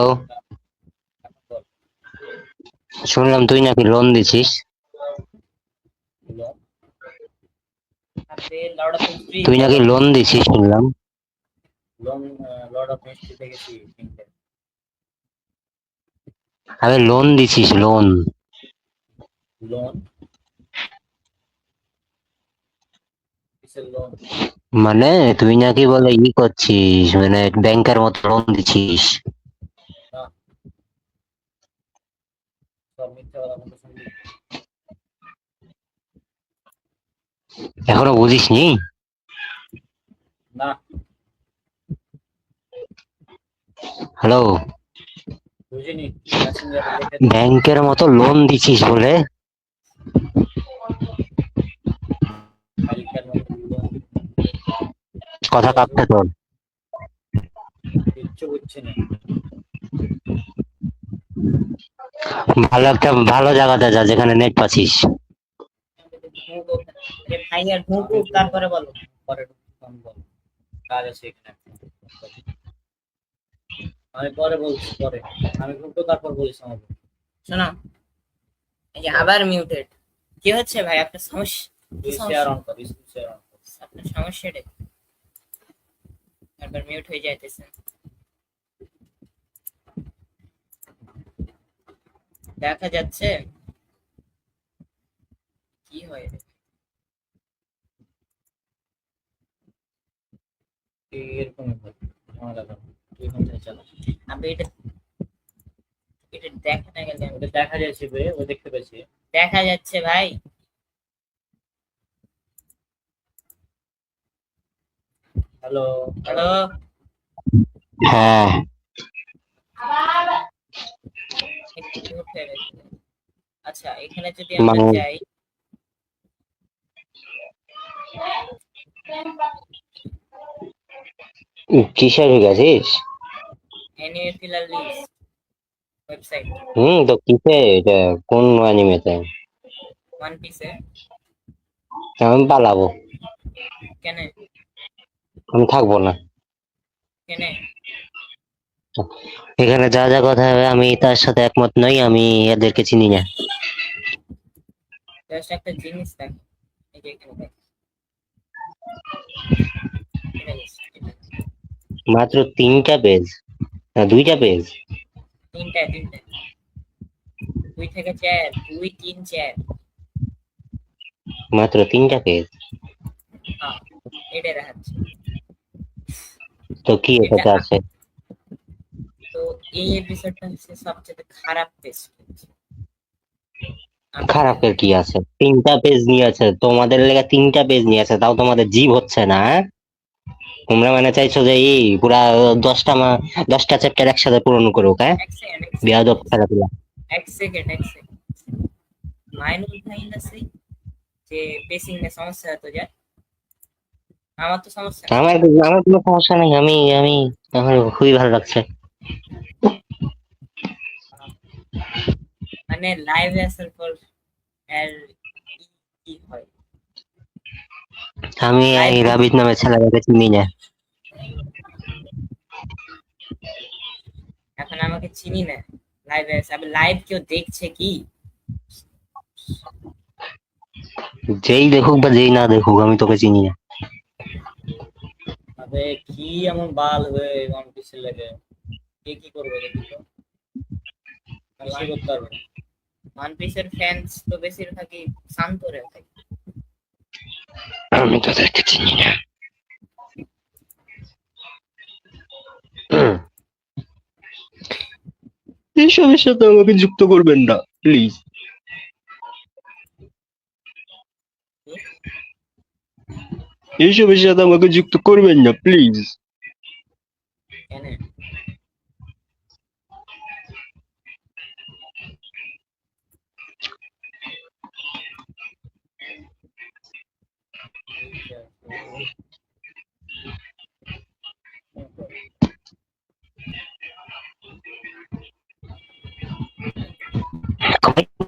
শুনলাম তুই নাকি লোন দিছিস। আপনি লর্ড অফ মিস্ট্রি তুই নাকি লোন দিছিস শুনলাম। লর্ড অফ মিস্ট্রি দেখেছি। আরে লোন দিছিস, লোন। লোন? কিসের লোন? মানে তুই নাকি বলে ই করছিস, মানে ব্যাংকের মতো লোন দিছিস। সব মিথ্যা কথা বলতে শুনলি? এখনো বুঝিসনি? না, হ্যালো, বুঝিনি। ব্যাংকের মতো লোন দিছিস বলে। কথা কাঁপছে তোর। কিচ্ছু বুঝছি না। ভালো একটা ভালো জায়গাতে যা, যেখানে নেট পাচ্ছিস। যে ভাইয়া ঢুকুক তারপরে বলো। পরে ফোন বল, কাজ আছে এখানে। আমি পরে বলছি, পরে আমি ঢুকবো তারপর বলিস আমাকে। শোনো, এই যে আবার মিউটেড। কি হচ্ছে ভাই আপনার সমস্যা? কি শেয়ার সমস্যা? অন কর, শেয়ার অন কর। আপনার সমস্যাটা কি? একবার মিউট হয়ে যাইতেছে। দেখা যাচ্ছে কি হয় রে? এরকমই হয়, ঝামেলা করে। তুই কোথায় চালা? আপনি এটা এটা দেখা না গেলে ওটা দেখা যাচ্ছে বে, ও দেখতে পেয়েছি। দেখা যাচ্ছে ভাই। হ্যালো, হ্যালো, হ্যাঁ, একটু উঠে গেছে। আচ্ছা, এখানে যদি আমরা মানে যাই, কিসে ঢুকেছিস? অ্যানিমে ফিলার লিস্ট ওয়েবসাইট, তো কিসে এটা? কোন অ্যানিমেতে? ওয়ান পিসে। আমি পালাবো, কেন? আমি থাকবো না কেন? এখানে। যা যা কথা হবে আমি তার সাথে একমত নই, আমি এদেরকে চিনি না। জাস্ট একটা জিনিস দেখো, এই যে এখানে দেখো, এটা list, এটা। মাত্র 3টা পেজ না 2টা পেজ? তিনটা, 2 থেকে 4, 2, 3, 4। মাত্র 3টা পেজ? হ্যাঁ, এটা দেখাচ্ছে। তো কি এটা এটাতে আছে? তো এই এপিসোডটা হচ্ছে সবচেয়ে খারাপ পেজ। খারাপের কি আছে? 3টা পেজ নিয়ে আছে, তোমাদের লেগে 3টা পেজ নিয়ে আছে, তাও তোমাদের জীব হচ্ছে না, হ্যাঁ? তোমরা মানে চাইছো যে এই পুরা 10টা চ্যাপ্টার একসাথে পূরণ করুক, হ্যাঁ? এক সেকেন্ড, বেয়াদব খেলাধুলা। এক সেকেন্ড। মাইনুল ভাই না সেই যে পেসিং এর সমস্যা হতো যা, আমার তো সমস্যা নেই। আমার আমার কোনো সমস্যা নেই, আমি আমি আমার খুবই ভালো লাগছে। মানে লাইভে আসার পর আর কি হয়? আমি এই রাবিত নামে ছেলেটাকে চিনি না। এখন আমাকে চিনি না, লাইভে আসে। আমি লাইভ কেউ দেখছে কি? যেই দেখুক বা যেই না দেখুক, আমি তোকে চিনি না। আবে কি এমন বাল হয়ে ওয়ান পিসের লাগে, কে কি করবে দেখি তো, আমি সে করতে পারবো না। ওয়ান পিসের ফ্যান্স তো বেশিরভাগই শান্ত রে ভাই। আমি তোদেরকে চিনি না। এসবের সাথে আমাকে যুক্ত করবেন না প্লিজ। এসবের সাথে আমাকে যুক্ত করবেন না প্লিজ। কেন?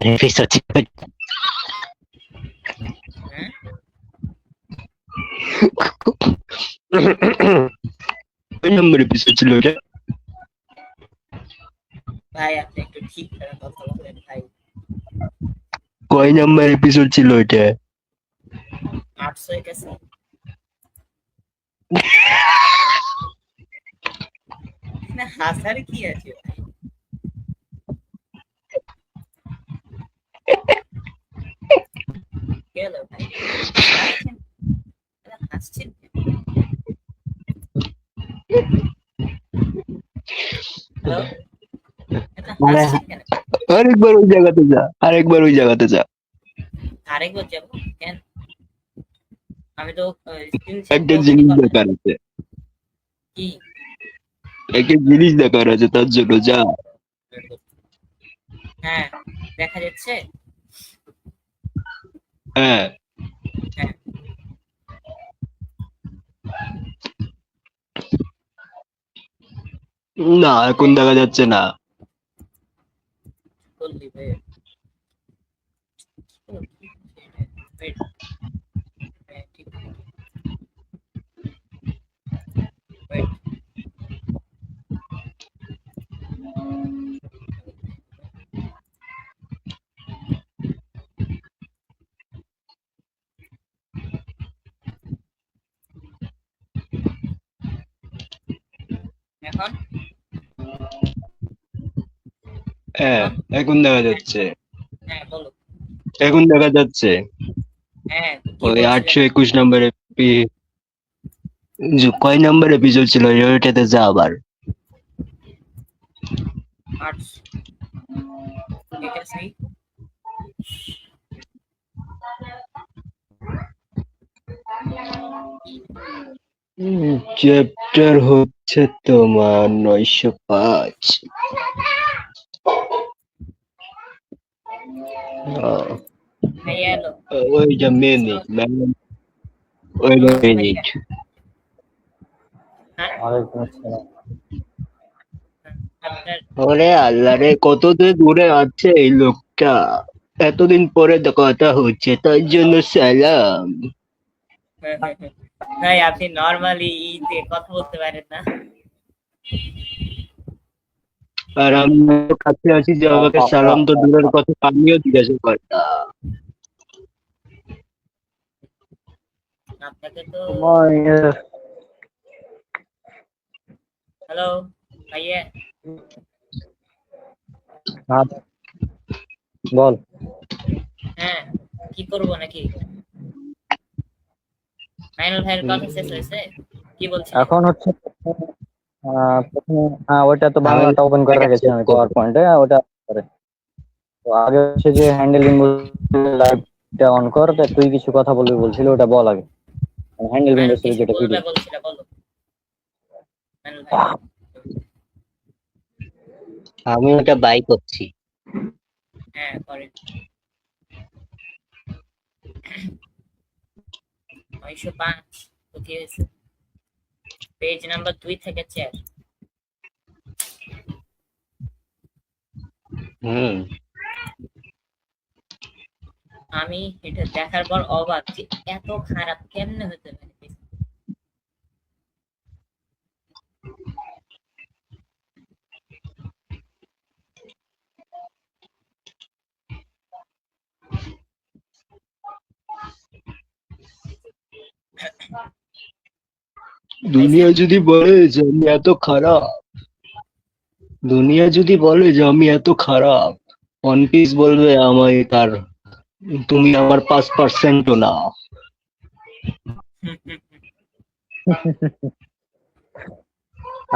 হ্যাঁ কয় নম্বর এপিসোড ছিল এটা? ভাই, আপনি একটু ঠিক করে কথা বলেন ভাই। কয় নাম্বার এপিসোড ছিল এটা? 881। না, হাসার কি আছে ভাই? গেল ভাই, হাসছেন? হাসছেন কেন? হ্যালো, হাসছেন কেন? আরেকবার ওই জায়গাতে যা, আরেকবার ওই জায়গাতে যা। আরেকবার যাবো কেন? আমি তো একটা জিনিস দেখার আছে, কি? একটা জিনিস দেখার আছে, তার জন্য যা। হ্যাঁ, দেখা যাচ্ছে। হ্যাঁ, হ্যাঁ, না এখন দেখা যাচ্ছে না। বললি ভাই। Wait, এখন হ্যাঁ, এখন দেখা যাচ্ছে। হ্যাঁ বলো। এখন দেখা যাচ্ছে হ্যাঁ কি ওই বলছিলে? 821 নম্বরে কয় নম্বর এপিসোড ছিল ওইটাতে যা আবার। আর্টস এটা সেই চ্যাপ্টার হচ্ছে তোমার 905। ভাইয়া এলো। ওইটা মিনিট ওই মিনিট। হ্যাঁ ওয়ালাইকুম আসসালাম। আপনার ওরে আল্লাহ রে, কত দূরে আছে এই লোকটা, এতদিন পরে তো কথা হচ্ছে, তার জন্য সালাম। ভাই আপনি নর্মালি দিয়ে কথা বলতে পারেন না? আর আমি ওর কাছে আছি যে আমাকে সালাম তো দূরের কথা, আমিও জিজ্ঞাসা করতাম। আপনাকে তো তোমার হ্যালো ভাইয়া হ্যাঁ, বল। হ্যাঁ কি করবো নাকি? মাইনুল ভাইয়ের কথা শেষ হয়েছে? কি বলছিলেন? এখন হচ্ছে প্রথমে ওইটা তো বাংলাটা ওপেন করে রেখেছি আমি পাওয়ার পয়েন্টে, ওটা করে। তো আগে হচ্ছে যে হ্যান্ডেল লাইভটা অন কর, তা তুই কিছু কথা বলবি বলছিল, ওটা বল আগে। হ্যান্ডেল মাইনুল উইন্ডোজ কিছু যেটা বলবে ভিডিও। বলছিল, বলো মাইনুল ভাই। আমি ওটা বাই করছি। হ্যাঁ করেন। 905 তো কি হয়েছে? পেজ নাম্বার 2 থেকে 4। আমি এটা দেখার পর অবাক যে এত খারাপ কেমনে হতে পারে। দুনিয়া যদি বলে যে আমি এত খারাপ, দুনিয়া যদি বলে যে আমি এত খারাপ, ওয়ান পিস বলবে আমায় তার তুমি আমার 5%ও না।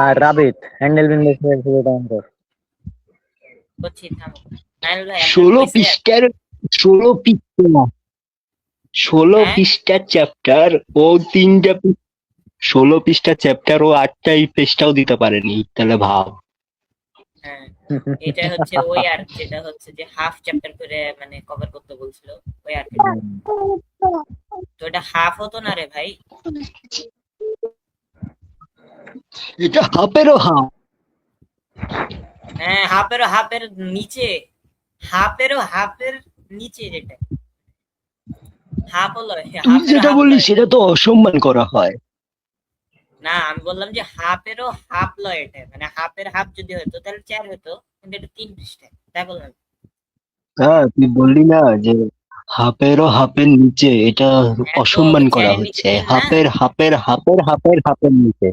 আর রাবিট হ্যান্ডেল উইন্ডোজ অন কর। করছি থামো। মাইনুল ভাই 16 পৃষ্ঠার 16 পৃষ্ঠা 16 হ্যাঁ? পৃষ্ঠার চ্যাপ্টার, ও 16 পৃষ্ঠার চ্যাপ্টার, ও 8টাই পৃষ্ঠাও দিতে পারেনি, তাহলে ভাব। হ্যাঁ এটা হচ্ছে ওই আর যেটা হচ্ছে যে হাফ চ্যাপ্টার করে মানে কভার করতে বলছিল ওই আর তো এটা হাফ হতো না রে ভাই। এটা হাফেরও হাফ। হ্যাঁ হাফের নিচে, হাফের নিচে যেটা হাফ হলো তুই যেটা বললি সেটা তো অসম্মান করা হয়। না আমি বললাম যে হাফেরও হাফ লয় এটা, মানে হাফের হাফ যদি হতো তাহলে 4 হতো, কিন্তু এটা 3 পৃষ্ঠা তাই বললাম। হ্যাঁ, তুই বললি না যে হাফেরও হাফের নিচে, এটা অসম্মান করা হচ্ছে। হাফের নিচে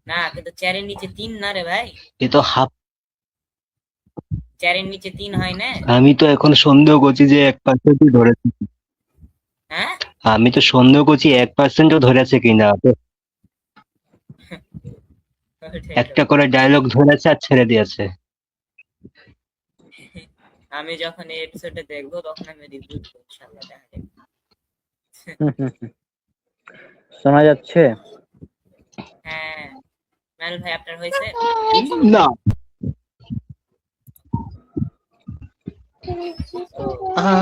না কিন্তু 4 এর নিচে 3 না রে ভাই, এ তো হাফ। 4 এর নিচে 3 হয় না? আমি তো এখন সন্দেহ করছি যে 1%ই ধরেছে। হ্যাঁ আমি তো সন্দেহ করছি 1%ও ধরেছে কিনা। একটা করে ডায়লগ ধরেছে আর ছেড়ে দিয়েছে। আমি যখন এই এপিসোডটা দেখবো তখন আমি রিভিউ দেব ইনশাআল্লাহ, দেখা যাবে। শোনা যাচ্ছে? হ্যাঁ মাইনুল ভাই আপনার হয়েছে? না,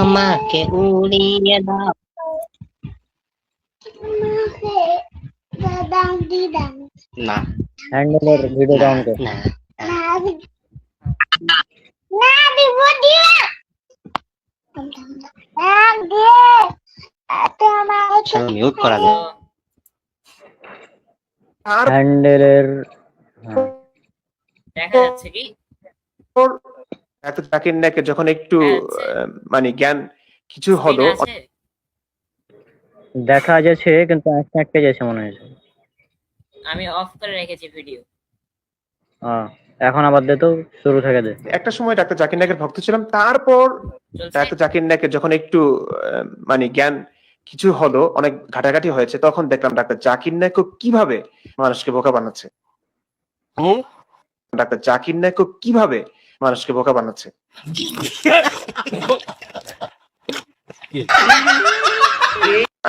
আমাকে উড়িয়ে দাও। না, হ্যান্ডেলের ভিডিওটা অন কর। না, মিউট করা যায়। আর হ্যান্ডেলের দেখা যাচ্ছে কি এত জাকির নায়কের যখন একটু আচ্ছা। মানে জ্ঞান কিছু হলো, Screen আছে? দেখা যাচ্ছে কিন্তু একটা যাচ্ছে মনে হয়েছে। আমি অফ করে রেখেছি ভিডিও। আহ, এখন আবার দে তো, শুরু থেকে দে। একটা সময় ডাক্তার জাকির নায়কের ভক্ত ছিলাম, তারপর চলছে? ডাক্তার জাকির নায়কের যখন একটু মানে জ্ঞান কিছু হলো, অনেক ঘাটাঘাটি হয়েছে, তখন দেখলাম ডাক্তার জাকির নায়ক কিভাবে মানুষকে বোকা বানাচ্ছে। ডাক্তার জাকির নায়ক কিভাবে মানুষকে বোকা বানাচ্ছে।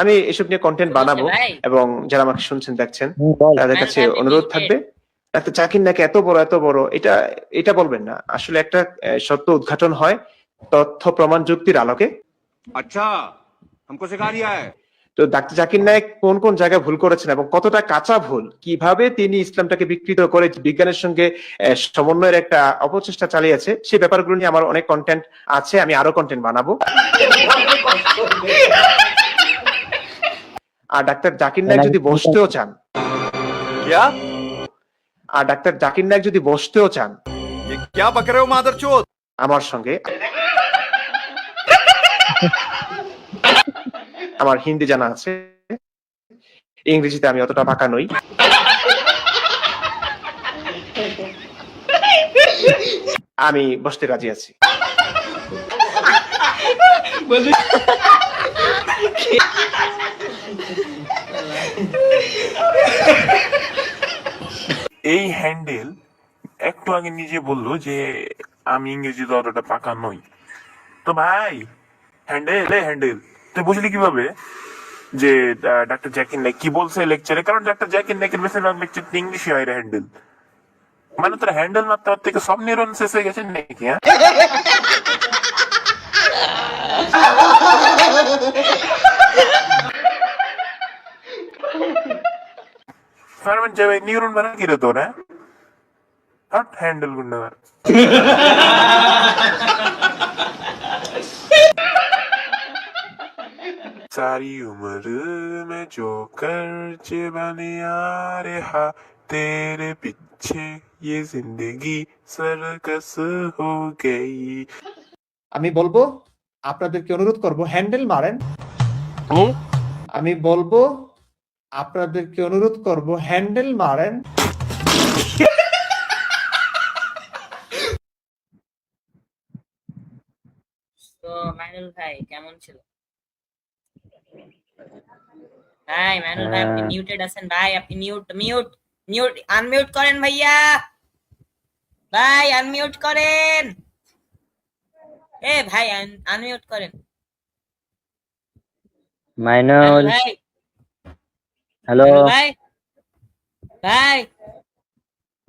আমি এসব নিয়ে কন্টেন্ট কি বলছে বানাবো ভাই? এবং যারা আমাকে শুনছেন দেখছেন বল। তাদের মাইনুল কাছে ভাই, আপনি অনুরোধ muted। থাকবে, ডাক্তার জাকির নায়ক এত বড় এটা এটা বলবেন না। আসলে একটা সত্য উদ্ঘাটন হয় তথ্য প্রমাণ যুক্তির আলোকে। अच्छा हमको सिखा रिया है। তো ডাক্তার জাকির নায়েক কোন কোন জায়গায় ভুল করেছেন এবং কতটা কাঁচা ভুল, কিভাবে তিনি ইসলামটাকে বিকৃত করে বিজ্ঞানের সঙ্গে সমন্বয়ের একটা অপচেষ্টা চালিয়েছে, সেই ব্যাপারগুলো নিয়ে আমার অনেক কন্টেন্ট আছে, আমি আরো কন্টেন্ট বানাবো। আর ডাক্তার জাকির নায়েক যদি বসতেও চান, क्या আর ডাক্তার জাকির নায়েক যদি বসতেও চান ये क्या बक रहे हो मादरचोद। আমার সঙ্গে, আমার হিন্দি জানা আছে, ইংরেজিতে আমি অতটা পাকা নই। আমি বসতে রাজি আছি। এই হ্যান্ডেল একটু আগে নিজে বললো যে আমি ইংরেজিতে অতটা পাকা নই। তো ভাই হ্যান্ডেল তুই বুঝলি কিভাবে যে ডাক্তার জাকির নাইক কি বলছে লেকচারে? কারণ ডাক্তার জাকির নাইকের বেশিরভাগ লেকচার ইংলিশে হয় রে হ্যান্ডেল। মানে তোর হ্যান্ডেল মারতে মারতে কি সব নিউরন শেষ হয়ে গেছে নাকি? হ্যাঁ, ফার্মেন্ট যাবে নিউরন বানা কি রে তোর? হ্যাঁ, হট হ্যান্ডেল গুন্ডা। सारी उम्र में जो कर्ज बने आ रहा तेरे पीछे ये जिंदगी सर्कस हो गई। আমি বলবো আপনাদেরকে অনুরোধ করব হ্যান্ডেল মারেন। আমি বলবো আপনাদেরকে অনুরোধ করব হ্যান্ডেল মারেন। তো মাইনুল ভাই কেমন ছিল? ভাই মাইনুল ভাই, আপনি মিউটেড আছেন ভাই, আপনি মিউট আনমিউট করেন ভাইয়া, ভাই আনমিউট করেন, এ ভাই আনমিউট করেন মাইনুল, ভাই। হ্যালো। মাইনুল ভাই, ভাই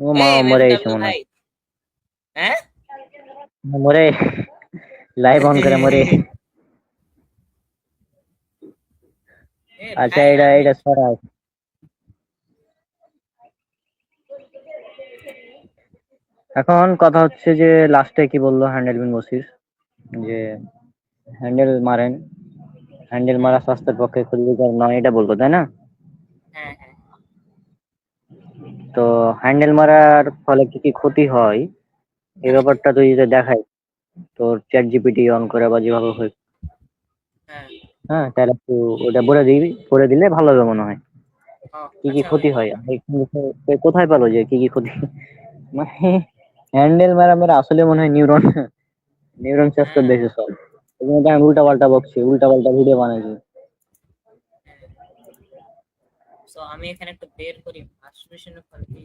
ও মা, এই মরে মাইনুল গেছে মনে ভাই, হ্যাঁ হয়। মরে, লাইভ অন করে মরে। এ আচ্ছা, ভাই, এটা সরাও। এখন কথা হচ্ছে যে লাস্টে কি বললো হ্যান্ডেল বিন বসির, যে হ্যান্ডেল মারেন, হ্যান্ডেল মারা স্বাস্থ্যের পক্ষে ক্ষতিকর নয়, এটা বলবো তাই না? হ্যাঁ হ্যাঁ তো হ্যান্ডেল মারার ফলে কি কি ক্ষতি হয় এই ব্যাপারটা তুই যদি দেখাই তোর চ্যাট জিপিটি অন করে বা যেভাবে হোক, হ্যাঁ। হ্যাঁ, তাহলে একটু ওটা বলে দিলে ভালো হবে মনে হয়, ও, কি কি আচ্ছা, ক্ষতি হয়। আমি কিন্তু কোথায় পেলো যে কি কি ক্ষতি, মানে হ্যান্ডেল মারা মেরা আসলে মনে হয় নিউরন শেষ করে দিয়েছে সব। এই জন্য তো আমি উল্টা পাল্টা বকছি, উল্টা পাল্টা ভিডিও বানাইছি। তো আমি এখানে একটু বের করি মাস্টারবেশনের ফলে কি।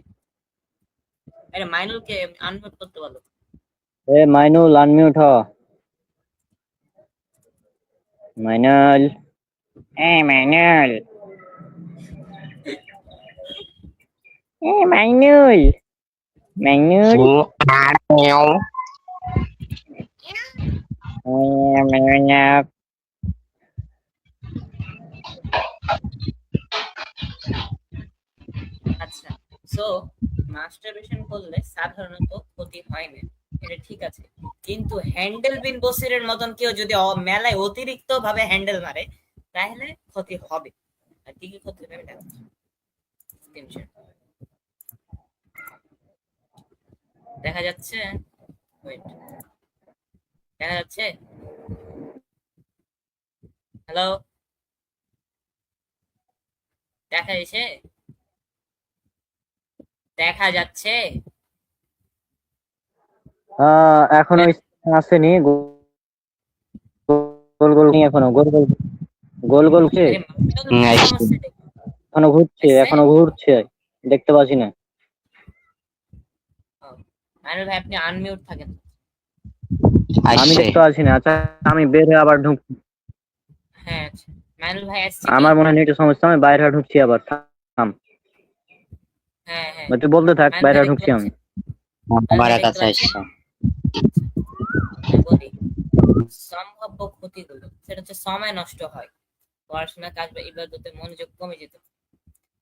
আরে মাইনুলকে আনমিউট করতে বলো। এ মাইনুল, আনমিউট হ। মাইনুল, মাইনুল, মাইনুল, মাইনুল, মাইনুল। আচ্ছা, সো মাস্টারবেশন করলে সাধারণত ক্ষতি হয় না, এটা ঠিক আছে, কিন্তু হ্যান্ডেল বিন বসিরের মতন কেউ যদি মেলায় অতিরিক্ত ভাবে হ্যান্ডেল মারে তাহলে ক্ষতি হবে। আর কি কি ক্ষতি হবে এটা স্ক্রিনশট দেখা যাচ্ছে, ওয়েট, দেখা যাচ্ছে? হ্যালো, দেখা যাচ্ছে? দেখা যাচ্ছে? এখনো আসেনি, গোল গোল নিয়ে এখনো গোল গোল গোল গোল ঘুরছে, আরে মাইনুল ভাই, আসছে। সমস্যাটা কি? এখনো ঘুরছে, আসছে? এখনো ঘুরছে, দেখতে পাচ্ছি না। ও, মাইনুল ভাই আপনি আনমিউট থাকেন। আমি আসছে। দেখতে পাচ্ছি না। আচ্ছা, আমি বের হয়ে আবার ঢুক। হ্যাঁ আচ্ছা, মাইনুল ভাই আসছে কি? আমার মনে হয় নেটের সমস্যা, আমি বাইরে হয়ে ঢুকছি আবার। থাম, হ্যাঁ হ্যাঁ, তুই বলতে থাক, মাইনুল বাইরে ভাই হয়ে দেখতে ঢুকছি আমি। পাচ্ছেন? মাইনুল আমার ভাই দেখতে কাছে পাচ্ছেন? আসছে। আমি বলি, সম্ভাব্য ক্ষতিগুলো সেটা হচ্ছে সময় নষ্ট হয়, পড়াশোনা, কাজ বা ইবাদতে মনোযোগ কমে যেতে পারে।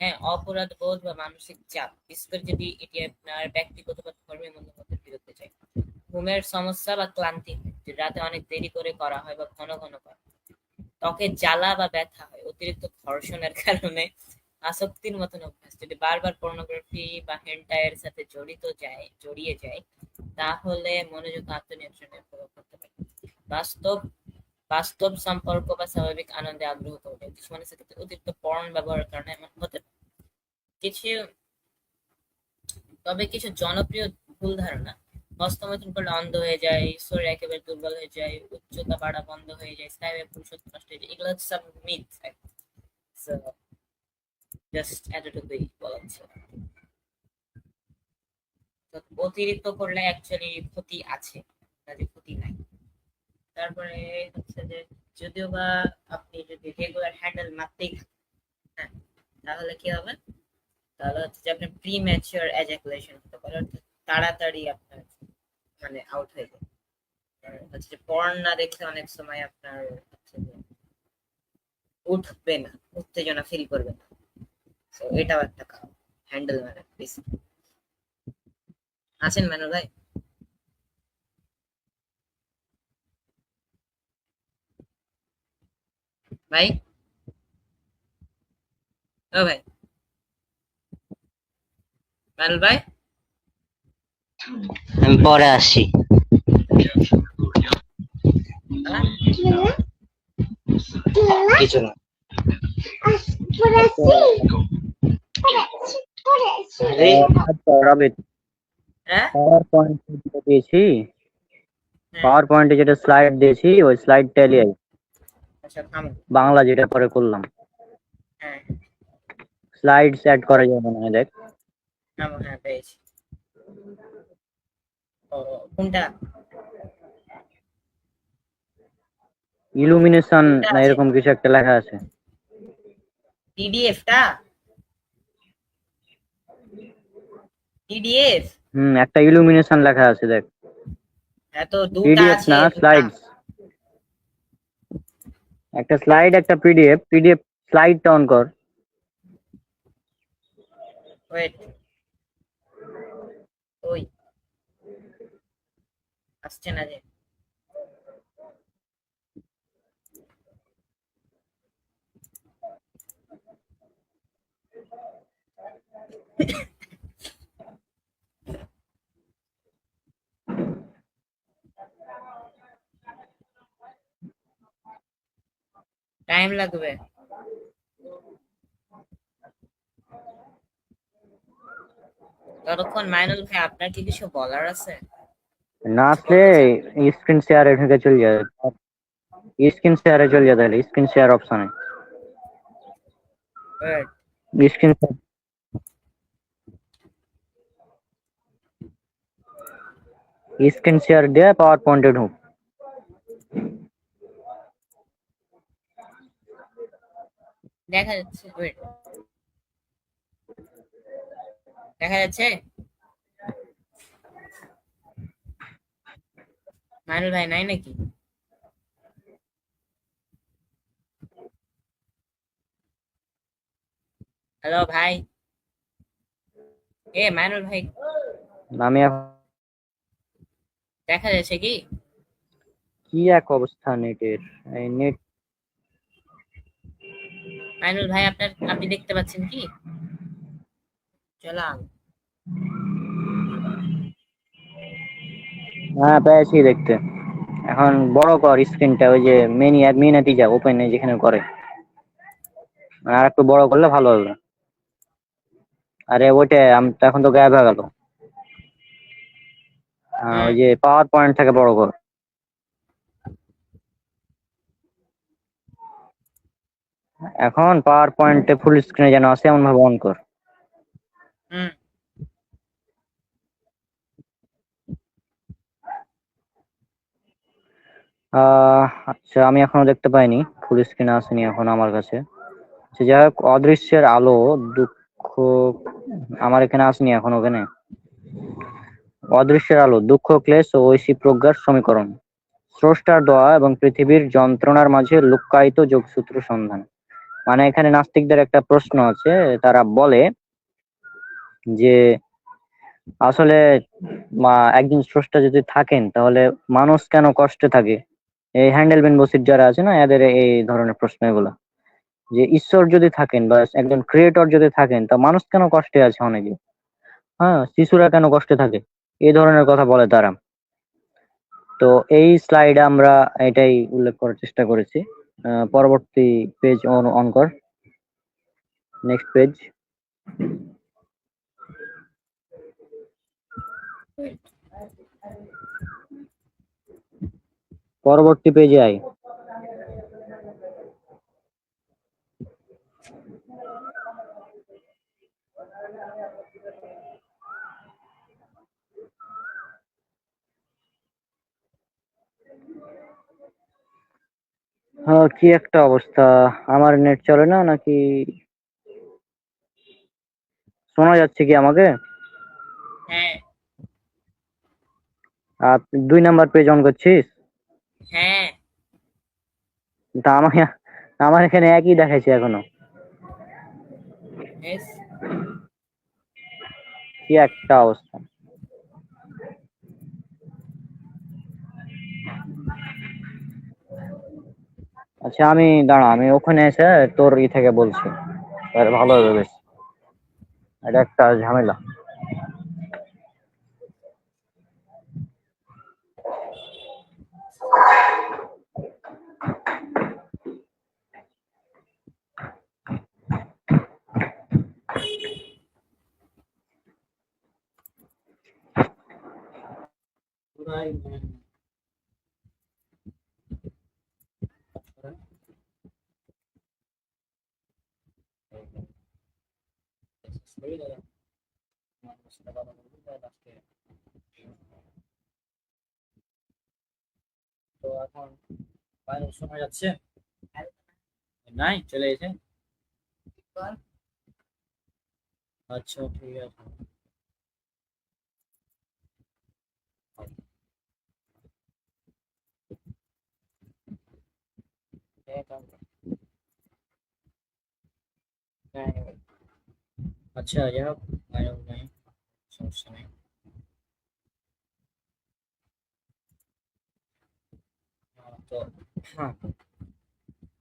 হ্যাঁ, অপরাধ বোধ বা মানসিক চাপ, বিশেষ করে যদি এটি আপনার ব্যক্তিগত বা ধর্মীয় মূল্যবোধের বিরুদ্ধে যায়। ঘুমের সমস্যা বা ক্লান্তি হয়, যে রাতে অনেক দেরি করে করা হয় বা ঘন ঘন করা হয়। ত্বকে জ্বালা বা ব্যথা হয় অতিরিক্ত ঘর্ষণের কারণে। আসক্তির মতন অভ্যাস যদি বারবার পর্নোগ্রাফি বা হেন্টাইয়ের সাথে জড়িয়ে যায়, তাহলে মনোযোগ আত্মনিয়ন্ত্রণে প্রভাব পড়তে পারে। বাস্তব বাস্তব সম্পর্ক বা স্বাভাবিক আনন্দে আগ্রহ কমে যায়। কিছু মানুষের ক্ষেত্রে অতিরিক্ত পর্ন ব্যবহারের কারণে এমন হতে পারে। কিছু তবে কিছু জনপ্রিয় ভুল ধারণা: হস্তমৈথুন করলে অন্ধ হয়ে যায়, শরীর একেবারে দুর্বল হয়ে যায়, উচ্চতা বাড়া বন্ধ হয়ে যায়, স্নায়ুর পুরুষত্ব নষ্ট হয়ে যায়, এগুলো হচ্ছে সব মিথ। জাস্ট এতটুকুই বলা ছিল। তো অতিরিক্ত করলে অ্যাকচুয়ালি ক্ষতি আছে, কাজে ক্ষতি নাই। তারপরে হচ্ছে যে, যদিও বা আপনি যদি রেগুলার হ্যান্ডেল মারতেই থাকেন, হ্যাঁ, তাহলে কি হবে? তাহলে হচ্ছে যে আপনার প্রি ম্যাচিওর এজাকুলেশন হতে পারে, অর্থাৎ তাড়াতাড়ি আপনার মানে আউট হয়ে যায়। আর হচ্ছে যে পর্ন না দেখলে অনেক সময় আপনার হচ্ছে যে উঠবে না, উত্তেজনা ফিল করবে না। তো এটাও একটা কারণ হ্যান্ডেল মানে বেশি। আছেন মানুষ ভাই? ভাই, ও ভাই, মানুষ ভাই, আমি পরে আসি। হ্যাঁ? কিছু না। আরে, রাবিত, হ্যাঁ? পাওয়ার পয়েন্ট দিয়েছি, হ্যাঁ, পাওয়ার পয়েন্টে যেটা স্লাইড দিয়েছি ওই স্লাইড টেলিয়ে আচ্ছা থামো। বাংলা যেটা পরে করলাম, হ্যাঁ, স্লাইড সেট করা যাবে মনে হয়, দেখ। থামো, হ্যাঁ পেয়েছি। ও, কোনটা? ইলুমিনেশন কোনটা না আছে? এরকম কিছু একটা লেখা আছে। পিডিএফটা? পিডিএফ? একটা ইলুমিনেশন লেখা আছে, দেখ। এত দুটা পিডিএফ আছে, না, দুটা। স্লাইডস। একটা স্লাইড, একটা পিডিএফ। পিডিএফ স্লাইডটা অন কর। ওয়েট, ওই আসছে না যে। টাইম লাগবে। ততক্ষণ মাইনুল ভাই, আপনার কি কিছু বলার আছে? না কিছু আসলে বলতে চান? স্ক্রিন শেয়ারে ঢুকে চলে যাবে, স্ক্রিন শেয়ারে চলে যেতে হলে স্ক্রিন শেয়ার অপশনে ওয়েট, স্ক্রিন শেয়ার দিয়ে পাওয়ার পয়েন্টে ঢুক। দেখা যাচ্ছে, ওয়েট, দেখা যাচ্ছে? মাইনুল ভাই নাই নাকি? হ্যালো ভাই, এ মাইনুল ভাই, আমি এখন দেখা যাচ্ছে কি? কি এক অবস্থা নেটের, এই নেট। মাইনুল ভাই, আপনি দেখতে পাচ্ছেন কি? চলাম। হ্যাঁ, পেয়েছি দেখতে। এখন বড় কর স্ক্রিনটা, ওই যে মেনুতে যা, ওপেনে যেখানে করে, আর একটু বড় করলে ভালো হবে। আরে ওইটা আমি তো এখন তো গায়েব হয়ে গেল। ওই যে পাওয়ার পয়েন্ট থেকে বড় কর। এখন পাওয়ার পয়েন্টে ফুল স্ক্রিনে যেন আছে এমন ভাবে অন কর। হুম। আচ্ছা, আমি এখনো দেখতে পাইনি, ফুল স্ক্রিনে আসেনি এখন আমার কাছে। আচ্ছা, যাই হোক, অদৃশ্যের আলো, দুঃখ, আমার এখানে আসেনি এখন। ওখানে অদৃশ্যের আলো, দুঃখ, ক্লেশ ও ঐশী প্রজ্ঞার সমীকরণ, স্রষ্টার দোয়া এবং পৃথিবীর যন্ত্রণার মাঝে লুক্কায়িত যোগসূত্র সন্ধান। মানে এখানে নাস্তিকদের একটা প্রশ্ন আছে, তারা বলে যে আসলে একজন স্রষ্টা যদি থাকেন তাহলে মানুষ কেন কষ্টে থাকে। এই হ্যান্ডেলবেন বসির যারা আছে না, এদের এই ধরনের প্রশ্ন এগুলা, যে ঈশ্বর যদি থাকেন বা একজন ক্রিয়েটর যদি থাকেন তা মানুষ কেন কষ্টে আছে অনেকে, হ্যাঁ, শিশুরা কেন কষ্টে থাকে, এই ধরনের কথা বলে তারা। তো এই স্লাইডে আমরা এটাই উল্লেখ করার চেষ্টা করেছি। পরবর্তী পেজ অন কর, নেক্সট পেজ। পরবর্তী পেজে আয়। হ্যাঁ, কি একটা অবস্থা, আমার নেট চলে না নাকি? শোনা যাচ্ছে কি আমাকে? হ্যাঁ। 2 নাম্বার পেজ অন করছিস? হ্যাঁ। তা আমার এখানে একই দেখাচ্ছে এখনো। Yes. কি একটা অবস্থা। আচ্ছা, আমি দাঁড়া, আমি ওখানে এসে তোর থেকে বলছি, তাহলে ভালো হবে বেশ। এটা একটা ঝামেলা। তো এখন ফাইনাল শোনা যাচ্ছে? নাই, চলে গেছে। আচ্ছা, ঠিক আছে। আচ্ছা, যাই হোক, নাই, সমস্যা নেই। তো হ্যাঁ,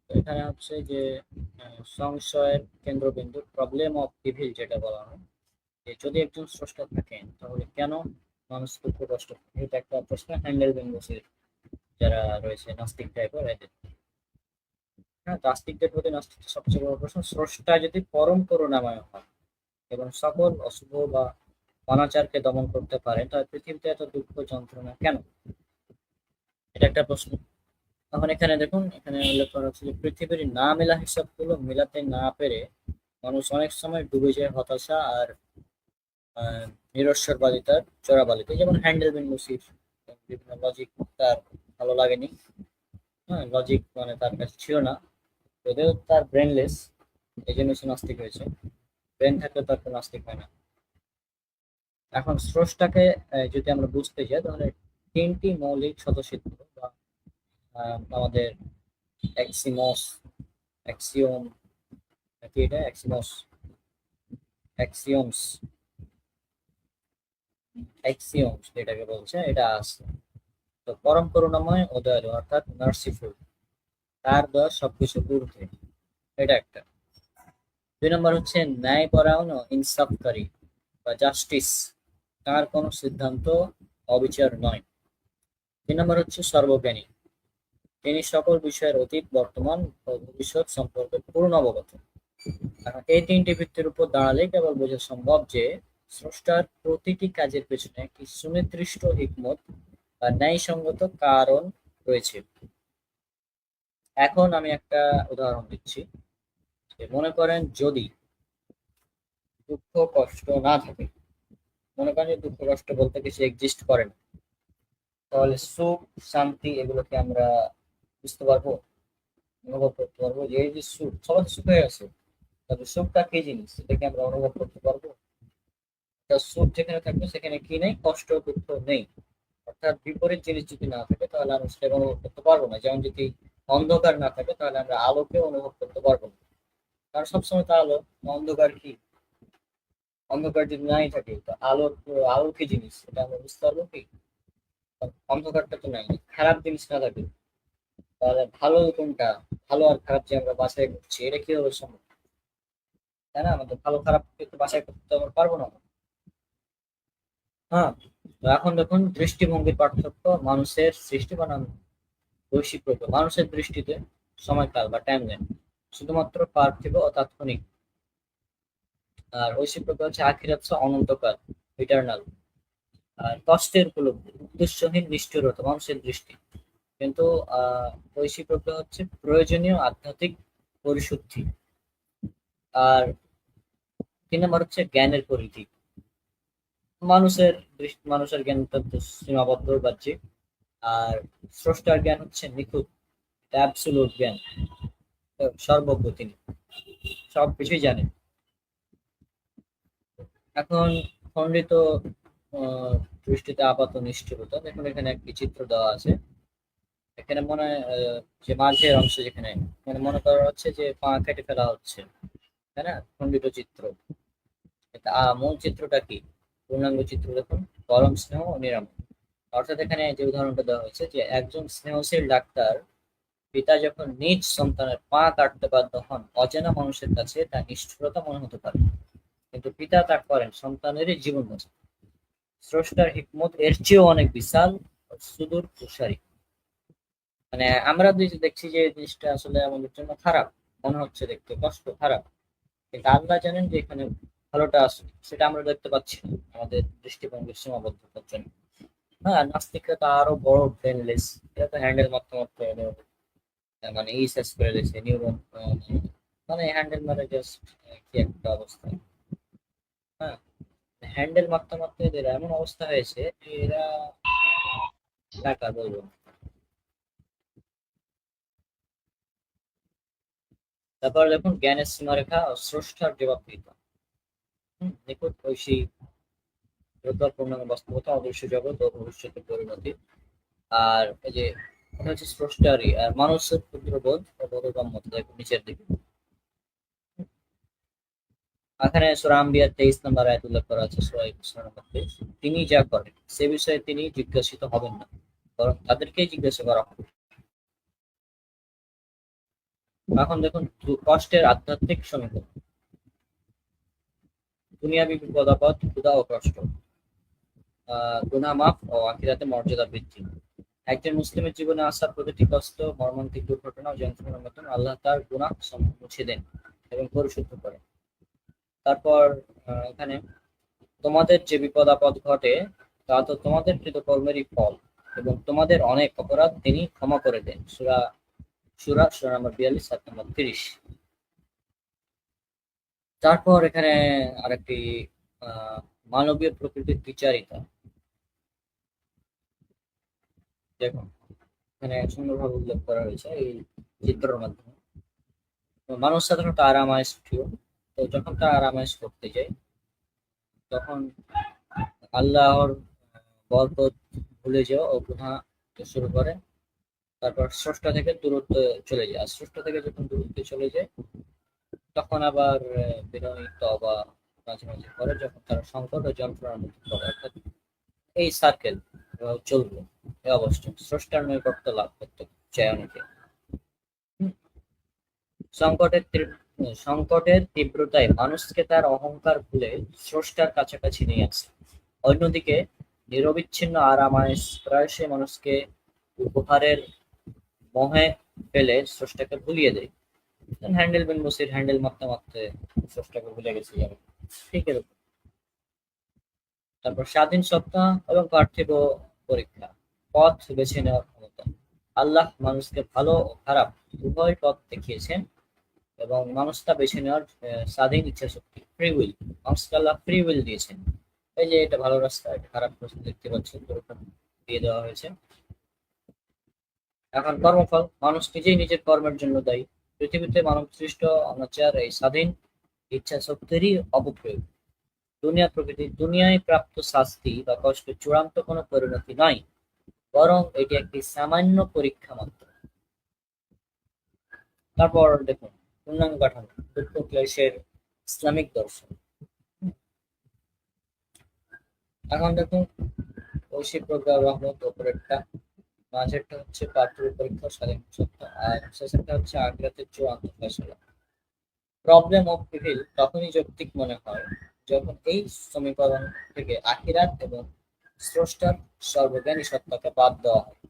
তো এখানে হচ্ছে যে সংশয়ের কেন্দ্রবিন্দু, প্রবলেম অফ ইভিল যেটা বলা হয়, যে যদি একজন স্রষ্টা থাকেন তাহলে কেন মানুষ দুঃখ কষ্ট পায়? এটা একটা প্রশ্ন হ্যান্ডেলবেন বসের যারা রয়েছে নাস্তিক টাইপের এদের। হ্যাঁ, নাস্তিকদের প্রতি নাস্তিকদের সবচেয়ে বড় প্রশ্ন, স্রষ্টা যদি পরম করুণাময় হয় এবং সকল অশুভ বা অনাচারকে দমন করতে পারেন তাহলে পৃথিবীতে এত দুঃখ যন্ত্রণা কেন? এটা একটা প্রশ্ন। এখন এখানে দেখুন, এখানে উল্লেখ করা হচ্ছে যে পৃথিবীর না মেলা হিসাবগুলো মেলাতে না পেরে মানুষ অনেক সময় ডুবে যায় হতাশা আর নিরস্বরবাদিতার চোরাবালিতে। যেমন হ্যান্ডেলবেন লুসির বিভিন্ন লজিক তার ভালো লাগেনি, হ্যাঁ, লজিক মানে তার কাছে ছিল না, যদিও তার ব্রেনলেস, এই জন্য সে নাস্তিক হয়েছে। ব্রেন থাকলে তার কোনো নাস্তিক হয় না। এখন স্রষ্টাকে যদি আমরা বুঝতে যাই তাহলে 3টি মৌলিক স্বতঃসিদ্ধ বা আমাদের অ্যাক্সিমস, অ্যাক্সিওম, নাকি এটা অ্যাক্সিমস, অ্যাক্সিওমস, অ্যাক্সিওমস যেটাকে বলছে, এটা আছে। তো পরম করুণাময় ও দয়ালু অর্থাৎ মার্সিফুল, তার দয়া সবকিছু ঊর্ধ্বে, এটা একটা। 2 নম্বর হচ্ছে ন্যায়পরায়ণ ও ইনসাফকারী বা জাস্টিস, তার কোনো সিদ্ধান্ত অবিচার নয়। 3 নম্বর হচ্ছে সর্বজ্ঞানী, তিনি সকল বিষয়ের অতীত, বর্তমান ও ভবিষ্যৎ সম্পর্কে পূর্ণ অবগত। এখন এই 3টি ভিত্তির উপর দাঁড়ালে কেবল বোঝা সম্ভব যে স্রষ্টার প্রতিটি কাজের পেছনে একটি সুনির্দিষ্ট হিকমত বা ন্যায়সঙ্গত কারণ রয়েছে। এখন আমি একটা উদাহরণ দিচ্ছি, যে মনে করেন যদি দুঃখ কষ্ট না থাকে, মনে করেন যে দুঃখ কষ্ট বলতে কিছু এক্সিস্ট করে না, তাহলে সুখ শান্তি এগুলোকে আমরা বুঝতে পারবো, অনুভব করতে পারবো? যে এই যে সুখ, সবার সুখ হয়ে আছে, তবে সুখটা কি জিনিস এটাকে আমরা অনুভব করতে পারবো? তা সুখ যেখানে থাকবে সেখানে কি নেই? কষ্ট দুঃখ নেই। অর্থাৎ বিপরীত জিনিস যদি না থাকে তাহলে আমরা সেটাকে অনুভব করতে পারবো না। যেমন যদি অন্ধকার না থাকে তাহলে আমরা আলোকে অনুভব করতে পারবো না, কারণ সবসময় তো আলো। অন্ধকার কি? অন্ধকার যদি নাই থাকে তো আলো, আলো কি জিনিস এটা আমরা বুঝতে পারবো কি? অন্ধকারটা তো নাই। খারাপ জিনিস না থাকে তাহলে ভালো কোনটা? ভালো আর খারাপ যে আমরা বাছাই করছি এটা কিভাবে সম্ভব? তাই না? আমাদের ভালো খারাপ কিন্তু বাছাই করতে আমরা পারবো না। হ্যাঁ, তো এখন দেখুন দৃষ্টিভঙ্গির পার্থক্য মানুষের সৃষ্টি বানানো বৈশ্বিক প্রক্রিয়া। মানুষের দৃষ্টিতে সময়কাল বা টাইমলাইন শুধুমাত্র পার্থিব ও তাৎক্ষণিক, আর ঐশিক প্রক্রিয়া হচ্ছে আখিরাত অনন্তকাল, ইটারনাল। আর কষ্টের উপলব্ধি উদ্দেশ্যহীন নিষ্ঠুরতা মানুষের দৃষ্টি। কিন্তু ঐশী প্রক্রিয়া হচ্ছে প্রয়োজনীয় আধ্যাত্মিক পরিশুদ্ধি। আর 3 নম্বর হচ্ছে জ্ঞানের পরিধি। মানুষের দৃষ্টি, মানুষের জ্ঞান অত্যন্ত সীমাবদ্ধ বাহ্যিক, আর স্রষ্টার জ্ঞান হচ্ছে নিখুঁত, অ্যাবসোলুট জ্ঞান, সর্বজ্ঞ, তিনি সবকিছুই জানেন। এখন খণ্ডিত দৃষ্টিতে আপাত নিষ্ঠুরতা, দেখুন এখানে একটি চিত্র দেওয়া আছে। এখানে মনে হয় যে মাঝের অংশ যেখানে মানে মনে করা হচ্ছে যে পা কেটে ফেলা হচ্ছে, তাই না? খণ্ডিত চিত্র। মূল চিত্রটা কি? পূর্ণাঙ্গ চিত্র দেখুন, পরম স্নেহ ও নিরাময়। অর্থাৎ এখানে যে উদাহরণটা দেওয়া হয়েছে যে একজন স্নেহশীল ডাক্তার পিতা যখন নিজ সন্তানের পা কাটতে বাধ্য হন, অচেনা মানুষের কাছে তা নিষ্ঠুরতা মনে হতে পারে, কিন্তু পিতা তা করেন সন্তানেরই জীবন বাঁচাতে। স্রষ্টার হিকমত এর চেয়েও অনেক বিশাল ও সুদূর প্রসারী। মানে আমরা দেখছি যে এই জিনিসটা আসলে আমাদের জন্য খারাপ মনে হচ্ছে, দেখতে কষ্ট খারাপ, কিন্তু আল্লাহ জানেন যে এখানে ভালোটা আছে, সেটা আমরা দেখতে পাচ্ছি না আমাদের দৃষ্টিভঙ্গির সীমাবদ্ধতার জন্য। হ্যাঁ, নাস্তিকরা তো আরো বড় ব্রেনলেস, এরা তো হ্যান্ডেল মারতে মারতে মানে শেষ করে দিয়েছে নিউরন, মানে হ্যান্ডেল মারে জাস্ট কি একটা অবস্থা। হ্যাঁ, হ্যান্ডেল মারতে মারতে এদের এমন অবস্থা হয়েছে যে এরা টাকা বলবো। তারপর দেখুন জ্ঞানের সীমারেখা ও স্রষ্টার জবাবদিহিতা। নিখুঁত ঐশী পূর্ণাঙ্গ বাস্তবতা, অদৃশ্য জগৎ ও ভবিষ্যতের পরিণতি। আর এই যে এটা হচ্ছে স্রষ্টারই, আর মানুষের ক্ষুদ্রবোধ ও বোধগম্যতা দেখুন নিচের দিকে। এখানে সূরা আম্বিয়ার 23 নম্বর আয়াত উল্লেখ করা আছে, সূরা 21 নম্বর 23। তিনি যা করেন সে বিষয়ে তিনি জিজ্ঞাসিত হবেন না, বরং তাদেরকেই জিজ্ঞাসা করা হবে। এখন দেখুন কষ্টের আধ্যাত্মিক সমীকরণ। দুনিয়াবি বিপদ আপদ, ক্ষুধা ও কষ্ট, গুনাহ মাফ ও আখিরাতে মর্যাদা বৃদ্ধি। একজন মুসলিমের জীবনে আসা প্রতিটি কষ্ট, মর্মান্তিক দুর্ঘটনা ও যন্ত্রণার মতন আল্লাহ তার গুনাহ মুছে দেন এবং পরিশুদ্ধ করেন। তারপর এখানে তোমাদের যে বিপদ আপদ ঘটে তা তো তোমাদের কৃতকর্মেরই ফল, এবং তোমাদের অনেক অপরাধ তিনি ক্ষমা করে দেন। সূরা নম্বর 42, 7 নম্বর 30। তারপর এখানে আরেকটি মানবীয় প্রকৃতির বিচারিতা। দেখুন এখানে সুন্দরভাবে উল্লেখ করা হয়েছে এই চিত্রের মাধ্যমে। মানুষ সাধারণত আরামায়েশ প্রিয়, তো যখন তারা আরামায়েশ করতে যায় তখন আল্লাহর বরকত ভুলে যাওয়া ও গুনাহ শুরু করে, তারপর স্রষ্টা থেকে দূরত্ব চলে যায়। আর স্রষ্টা থেকে যখন দূরত্বে চলে যায় তখন আবার বিনয় তওবা মাঝে মাঝে করে, যখন তারা সংকট ও যন্ত্রণার মধ্যে পড়ে। অর্থাৎ এই সার্কেল চলবে, এই অবস্থা স্রষ্টার নৈকট্য লাভ করতে চায় অনেকে। সংকটের তীব্রতায় মানুষকে তার অহংকার ভুলে স্রষ্টার কাছাকাছি নিয়ে আসে। অন্যদিকে নিরবিচ্ছিন্ন আরামায়েশ প্রায়শই মানুষকে উপহারের মোহে ফেলে স্রষ্টাকে ভুলিয়ে দেয়। হ্যান্ডেল বিন বসির হ্যান্ডেল মারতে মারতে স্রষ্টাকে ভুলে গেছি আমি, ঠিক এরকম। তারপর স্বাধীন সত্তা এবং পার্থিব পরীক্ষা, পথ বেছে নেওয়ার ক্ষমতা। আল্লাহ মানুষকে ভালো ও খারাপ উভয় পথ দেখিয়েছেন এবং মানুষ তা বেছে নেওয়ার স্বাধীন ইচ্ছা শক্তি, ফ্রি উইল, মানুষকে আল্লাহ ফ্রি উইল দিয়েছেন। এই যে এটা ভালো রাস্তা, এটা খারাপ রাস্তা দেখতে পাচ্ছেন, দুটো দিয়ে দেওয়া হয়েছে। এখন কর্মফল, মানুষ নিজেই নিজের কর্মের জন্য দায়ী। পৃথিবীতে মানব সৃষ্ট অনাচার এই স্বাধীন ইচ্ছা শক্তিরই অপপ্রয়োগ। দুনিয়ায় প্রাপ্ত শাস্তি বা কষ্টের চূড়ান্ত কোনো পরিণতি নয়, বরং এটি একটি সামান্য পরীক্ষা মাত্র। তারপর দেখুন পূর্ণাঙ্গ কাঠামো, দুঃখ ক্লেশের ইসলামিক দর্শন। এখন দেখুন ঐশী প্রজ্ঞা রহমত, ওপরেরটা, মাঝেরটা হচ্ছে পার্থিব পরীক্ষা, স্বাধীন সত্তা, আর শেষেরটা হচ্ছে আখিরাতের চূড়ান্ত ফয়সালা। প্রবলেম অফ ইভিল তখনই যৌক্তিক মনে হয় যখন এই সমীকরণ থেকে আখিরাত এবং স্রষ্টার সর্বজ্ঞানী সত্তাকে বাদ দেওয়া হয়।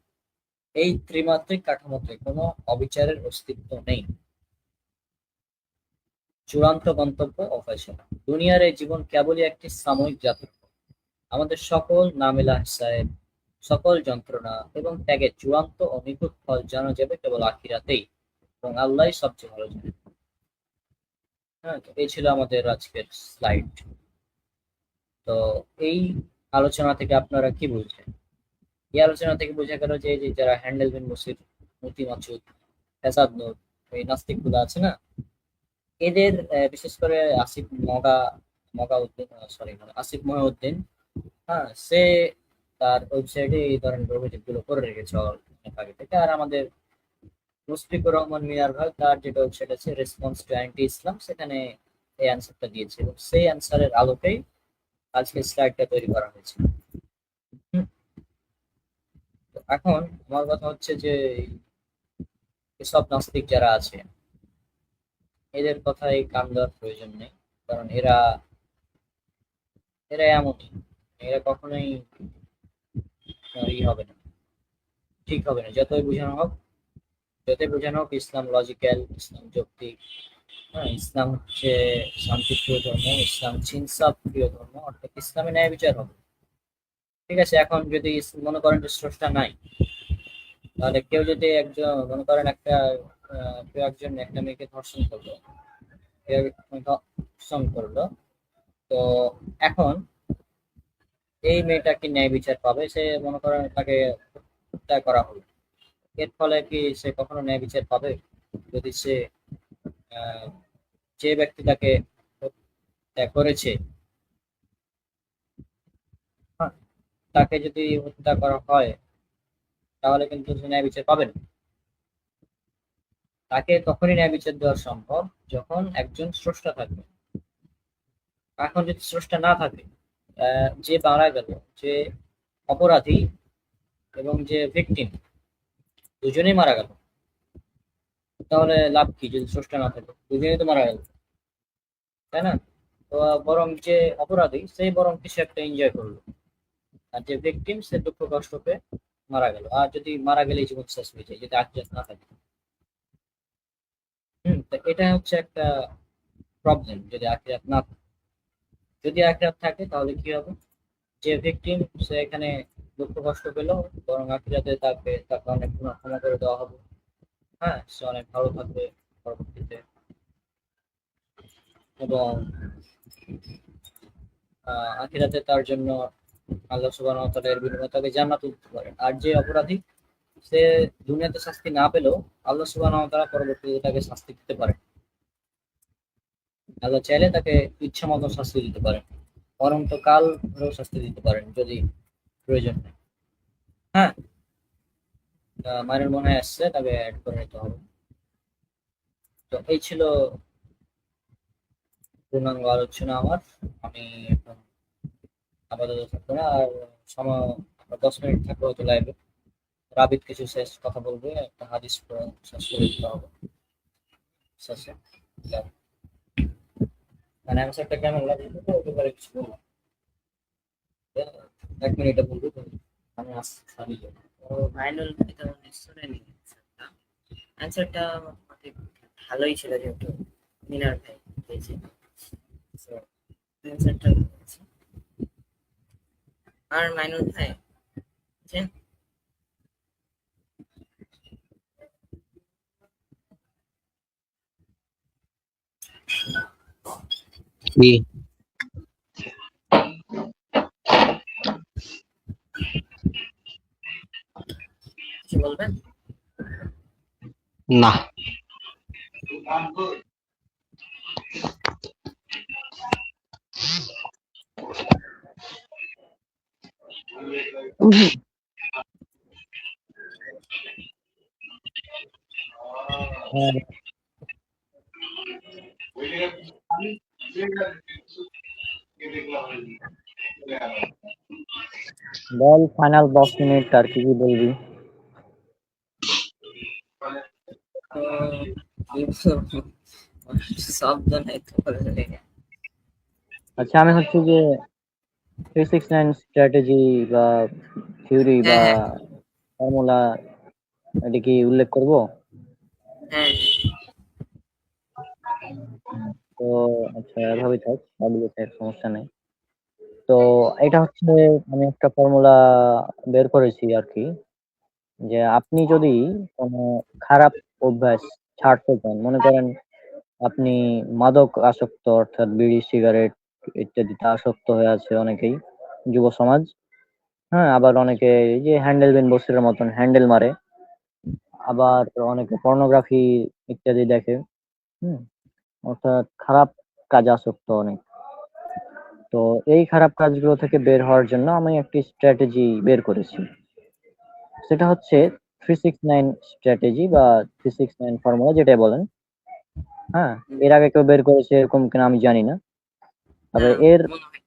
এই ত্রিমাত্রিক কাঠামোতে কোনো অবিচারের অস্তিত্ব নেই। চূড়ান্ত গন্তব্য ও ফয়সালা। দুনিয়ার এই জীবন কেবলই একটি সাময়িক যাত্রা। আমাদের সকল নামেলা হিসাব, সকল যন্ত্রণা এবং ত্যাগের চূড়ান্ত ও নিখুঁত ফল জানা যাবে কেবল আখিরাতেই, এবং আল্লাহই সবচেয়ে ভালো জানেন। হ্যাঁ, তো এই ছিল আমাদের আজকের স্লাইড। তো এই আলোচনা থেকে আপনারা কি বুঝলেন? এই আলোচনা থেকে বোঝা গেল যে যারা হ্যান্ডেল বিন বসির, মতি মাসুদ, ফেসাদ নূর, এই নাস্তিক গুলো আছে না, এদের বিশেষ করে আসিফ মগাউদ্দিন, আসিফ মহিউদ্দিন, হ্যাঁ, সে তার ওয়েবসাইটে এই ধরনের অভিযোগ গুলো করে রেখেছে অনেক আগে থেকে। আর আমাদের মুশফিকুর রহমান মিয়ার ভাই, তার যেটা ওয়েবসাইট আছে রেসপন্স টু অ্যান্টি ইসলাম, সেখানে এই অ্যান্সারটা দিয়েছে এবং সেই অ্যান্সারের আলোকেই আজকে স্লাইডটা তৈরি করা হয়েছে। এখন আমার কথা হচ্ছে যে এসব নাস্তিক যারা আছে এদের কথায় কান দেওয়ার প্রয়োজন নেই, কারণ এরা এমনই, এরা কখনোই হবে না, ঠিক হবে না। যতই বোঝানো হোক ইসলাম লজিক্যাল, ইসলাম যৌক্তিক, হ্যাঁ, ইসলাম হচ্ছে শান্তিপ্রিয় ধর্ম, ইসলাম ইনসাফ প্রিয় ধর্ম, অর্থাৎ ইসলামে ন্যায় বিচার হবে। ঠিক আছে, এখন যদি মনে করেন যে স্রষ্টা নাই, তাহলে কেউ যদি একজন মনে করেন কেউ একজন একটা মেয়েকে ধর্ষণ করলো, তো এখন এই মেয়েটা কি ন্যায় বিচার পাবে? সে মনে করেন তাকে হত্যা করা হলো, এর ফলে কি সে কখনো ন্যায় বিচার পাবে? যদি সে যে ব্যক্তি তাকে হত্যা করেছে, তাকে যদি হত্যা করা হয়, তাহলে কিন্তু সে ন্যায় বিচার পাবে না। তাকে তখনই ন্যায় বিচার দেওয়া সম্ভব যখন একজন স্রষ্টা থাকবে। এখন যদি স্রষ্টা না থাকে, যে মারা গেল, যে অপরাধী এবং যে ভিকটিম, দুজনেই মারা গেল, তাহলে লাভ কি? যদি স্রষ্টা না থাকে, দুজনেই তো মারা গেল, তাই না? তো বরং যে অপরাধী সেই বরং কিছু একটা এনজয় করলো, আর যে ভিকটিম সে দুঃখ কষ্ট পেয়ে মারা গেল। আর যদি মারা গেলে জীবন শেষ হয়ে যায় যদি আখিরাত না থাকে। তো এটা হচ্ছে একটা প্রবলেম। যদি আখিরাত না থাকে, যদি আখিরাত থাকে তাহলে কি হবে? যে ভিকটিম সে এখানে দুঃখ কষ্ট পেল, বরং আখিরাতে তাকে অনেক ক্ষমা করে দেওয়া হবে। হ্যাঁ, সে অনেক ভালো থাকবে পরবর্তীতে, এবং আখিরাতে তার জন্য আল্লাহ সুবহানাহু ওয়া তাআলা এর বিনিময়ে তাকে জান্নাত দিতে পারেন। আর যে অপরাধী, সে দুনিয়াতে শাস্তি না পেলেও আল্লাহ সুবহানাহু ওয়া তাআলা পরবর্তীতে তাকে শাস্তি দিতে পারেন। আল্লাহ চাইলে তাকে ইচ্ছা মতো শাস্তি দিতে পারেন, অনন্তকাল ধরেও শাস্তি দিতে পারেন যদি প্রয়োজন হয়। হ্যাঁ, মায়ের মনে আসছে, তাকে অ্যাড করে নিতে হবে। তো এই ছিল পূর্ণাঙ্গ আলোচনা আমার। আমি এখন আপাতত থাকবো না, আর সময় 10 মিনিট থাকবো হয়তো লাইভে। রাবিত কিছু শেষ কথা বলবে, একটা হাদিস শেষ করে দিতে হবে শেষে। মানে অ্যান্সারটা কেমন লাগবে ওই ব্যাপারে কিছু বলবো, 1 মিনিটে বলবো তো, আমি আসছি ছাড়িয়ে যাবো। ফাইনাল শুনেনি অ্যান্সারটা মোটামুটি ভালোই ছিল, যেহেতু মিনার ভাই দিয়েছে অ্যান্সারটা। আর মাইনুল ভাই বুঝছেন? কি? কি বলবেন? না। বল ফাইনাল 10 মিনিট আর কি কি বলবি? তো কি বলবো? শব্দ নাই তো বললে। আচ্ছা, আমি হচ্ছে যে 369 স্ট্র্যাটেজি বা থিওরি বা হ্যাঁ হ্যাঁ ফর্মুলা এটা কি উল্লেখ করব? হ্যাঁ তো আচ্ছা, এভাবেই থাক, সবগুলো থাক, সমস্যা নেই। তো এটা হচ্ছে, আমি একটা ফর্মুলা বের করেছি আর কি, যে আপনি যদি কোনো খারাপ অভ্যাস ছাড়তে চান, মনে করেন আপনি মাদক আসক্ত, অর্থাৎ বিড়ি সিগারেট ইত্যাদিতে আসক্ত হয়ে আছে অনেকেই, যুব সমাজ। হ্যাঁ, আবার অনেকে এই যে হ্যান্ডেল বিন বসিরের মতন হ্যান্ডেল মারে, আবার অনেকে পর্নোগ্রাফি ইত্যাদি দেখে। হুম, অর্থাৎ খারাপ কাজে আসক্ত অনেক। তো এই খারাপ কাজগুলো থেকে বের হওয়ার জন্য আমি একটি স্ট্র্যাটেজি বের করেছি। সেটা হচ্ছে 369 স্ট্র্যাটেজি বা 369 ফর্মুলা, যেটাই বলেন। হ্যাঁ, এর আগে কেউ বের করেছে এরকম কিনা আমি জানি না, তবে এর মনে হয়।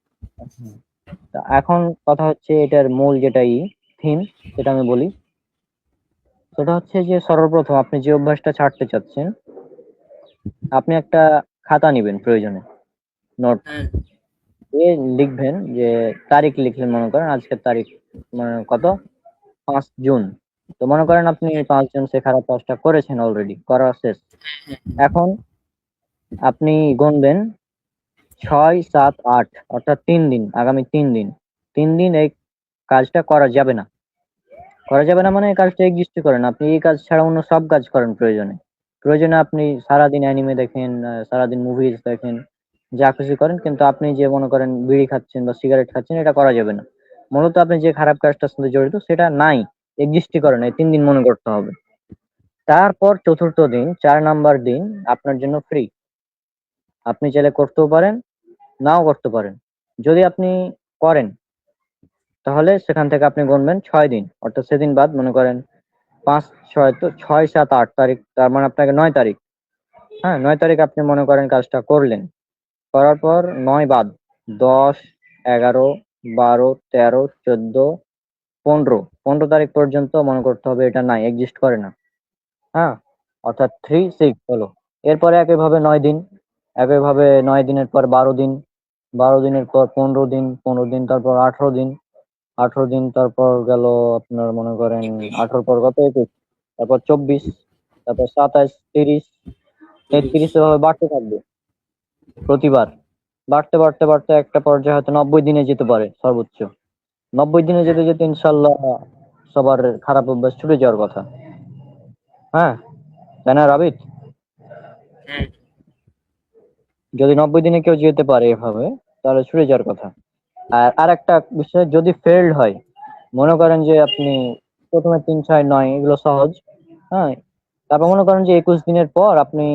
তা এখন কথা হচ্ছে এটার মূল যেটাই থিম, সেটা আমি বলি। সেটা হচ্ছে যে সর্বপ্রথম আপনি যে অভ্যাসটা ছাড়তে চাচ্ছেন, আপনি একটা খাতা নিবেন প্রয়োজনে, নোট হ্যাঁ এ লিখবেন যে তারিখ লিখলেন, মনে করেন আজকের তারিখ মানে কত, 5 জুন। তো মনে করেন আপনি 5 জুন সে খারাপ কাজটা করেছেন, অলরেডি করা শেষ। এখন আপনি গুনবেন 6, 7, 8, অর্থাৎ 3 দিন, আগামী 3 দিন, 3 দিন এই কাজটা করা যাবে না। করা যাবে না মানে এই কাজটা এক্সিস্ট করেন, আপনি এই কাজ ছাড়া অন্য সব কাজ করেন প্রয়োজনে। প্রয়োজনে আপনি সারাদিন অ্যানিমে দেখেন, সারাদিন মুভিজ দেখেন, যা খুশি করেন, কিন্তু আপনি যে মনে করেন বিড়ি খাচ্ছেন বা সিগারেট খাচ্ছেন, এটা করা যাবে না। মূলত আপনি যে খারাপ কাজটার সাথে জড়িত সেটা নাই, এক্সিস্টই করে না, এই 3 দিন মনে করতে হবে। তারপর চতুর্থ দিন, 4 নাম্বার দিন আপনার জন্য ফ্রি। আপনি চাইলে করতেও পারেন, নাও করতে পারেন। যদি আপনি করেন, তাহলে সেখান থেকে আপনি গুনবেন 6 দিন, অর্থাৎ সেদিন বাদ, মনে করেন 5, 6, তো 6, 7, 8 তারিখ, তার মানে আপনাকে 9 তারিখ। হ্যাঁ, 9 তারিখ আপনি মনে করেন কাজটা করলেন, করার পর 9 বাদ, 10, 11, 12, 13, 14, 15, 15 তারিখ পর্যন্ত মনে করতে হবে এটা নাই, এক্সিস্ট করে না। হ্যাঁ, অর্থাৎ 3, 6 হলো। এরপরে একইভাবে 9 দিন, একইভাবে 9 দিনের পর 12 দিন, 12 দিনের পর 15 দিন, 15 দিন তারপর 18 দিন, 18 দিন তারপর গেল আপনার মনে করেন 18 পর কত, 21, তারপর 24, তারপর 27, 30, 33, এভাবে বাড়তে থাকবে প্রতিবার। বাড়তে বাড়তে বাড়তে একটা পর্যায়ে হয়তো 90 দিনে যেতে পারে সর্বোচ্চ। 90 দিনে যেতে যেতে ইনশাল্লাহ সবার খারাপ অভ্যাস ছুটে যাওয়ার কথা। হ্যাঁ, তাই না রাবিত? হ্যাঁ যদি 90 দিনে কেউ যেতে পারে এভাবে, তাহলে ছুটে যাওয়ার কথা। আর একটা বিষয়, যদি ফেল্ড হয়, মনে করেন যে আপনি প্রথমে 3, 6, 9 এগুলো সহজ। হ্যাঁ, তারপর মনে করেন যে 21 দিনের পর আপনি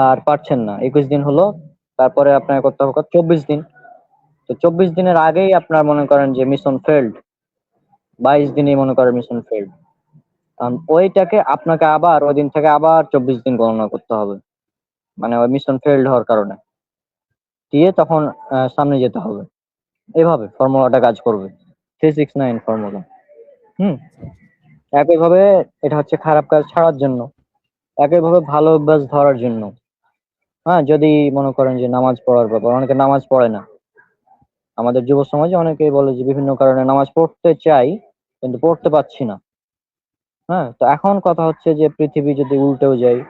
আর পারছেন না, 21 দিন হলো, তারপরে আপনার করতে হবে কত, 24 দিন। তো 24 দিনের আগেই আপনার মনে করেন যে মিশন ফেল্ড, 22 দিনে মনে করেন মিশন ফেল্ড, কারণ ওইটাকে আপনাকে আবার ওই দিন থেকে আবার 24 দিন গণনা করতে হবে, মানে ওই মিশন ফেল্ড হওয়ার কারণে দিয়ে তখন সামনে যেতে হবে। এভাবে ফর্মুলাটা কাজ করবে, 369 ফর্মুলা। হুম, একইভাবে এটা হচ্ছে খারাপ কাজ ছাড়ার জন্য, একইভাবে ভালো অভ্যাস ধরার জন্য। হ্যাঁ, যদি মনে করেন যে নামাজ পড়ার ব্যাপার, অনেকে নামাজ পড়ে না, আমাদের যুব সমাজে অনেকেই বলে যে বিভিন্ন কারণে নামাজ পড়তে চাই কিন্তু পড়তে পারছি না। হ্যাঁ, তো এখন কথা হচ্ছে যে পৃথিবী যদি উল্টেও যায়,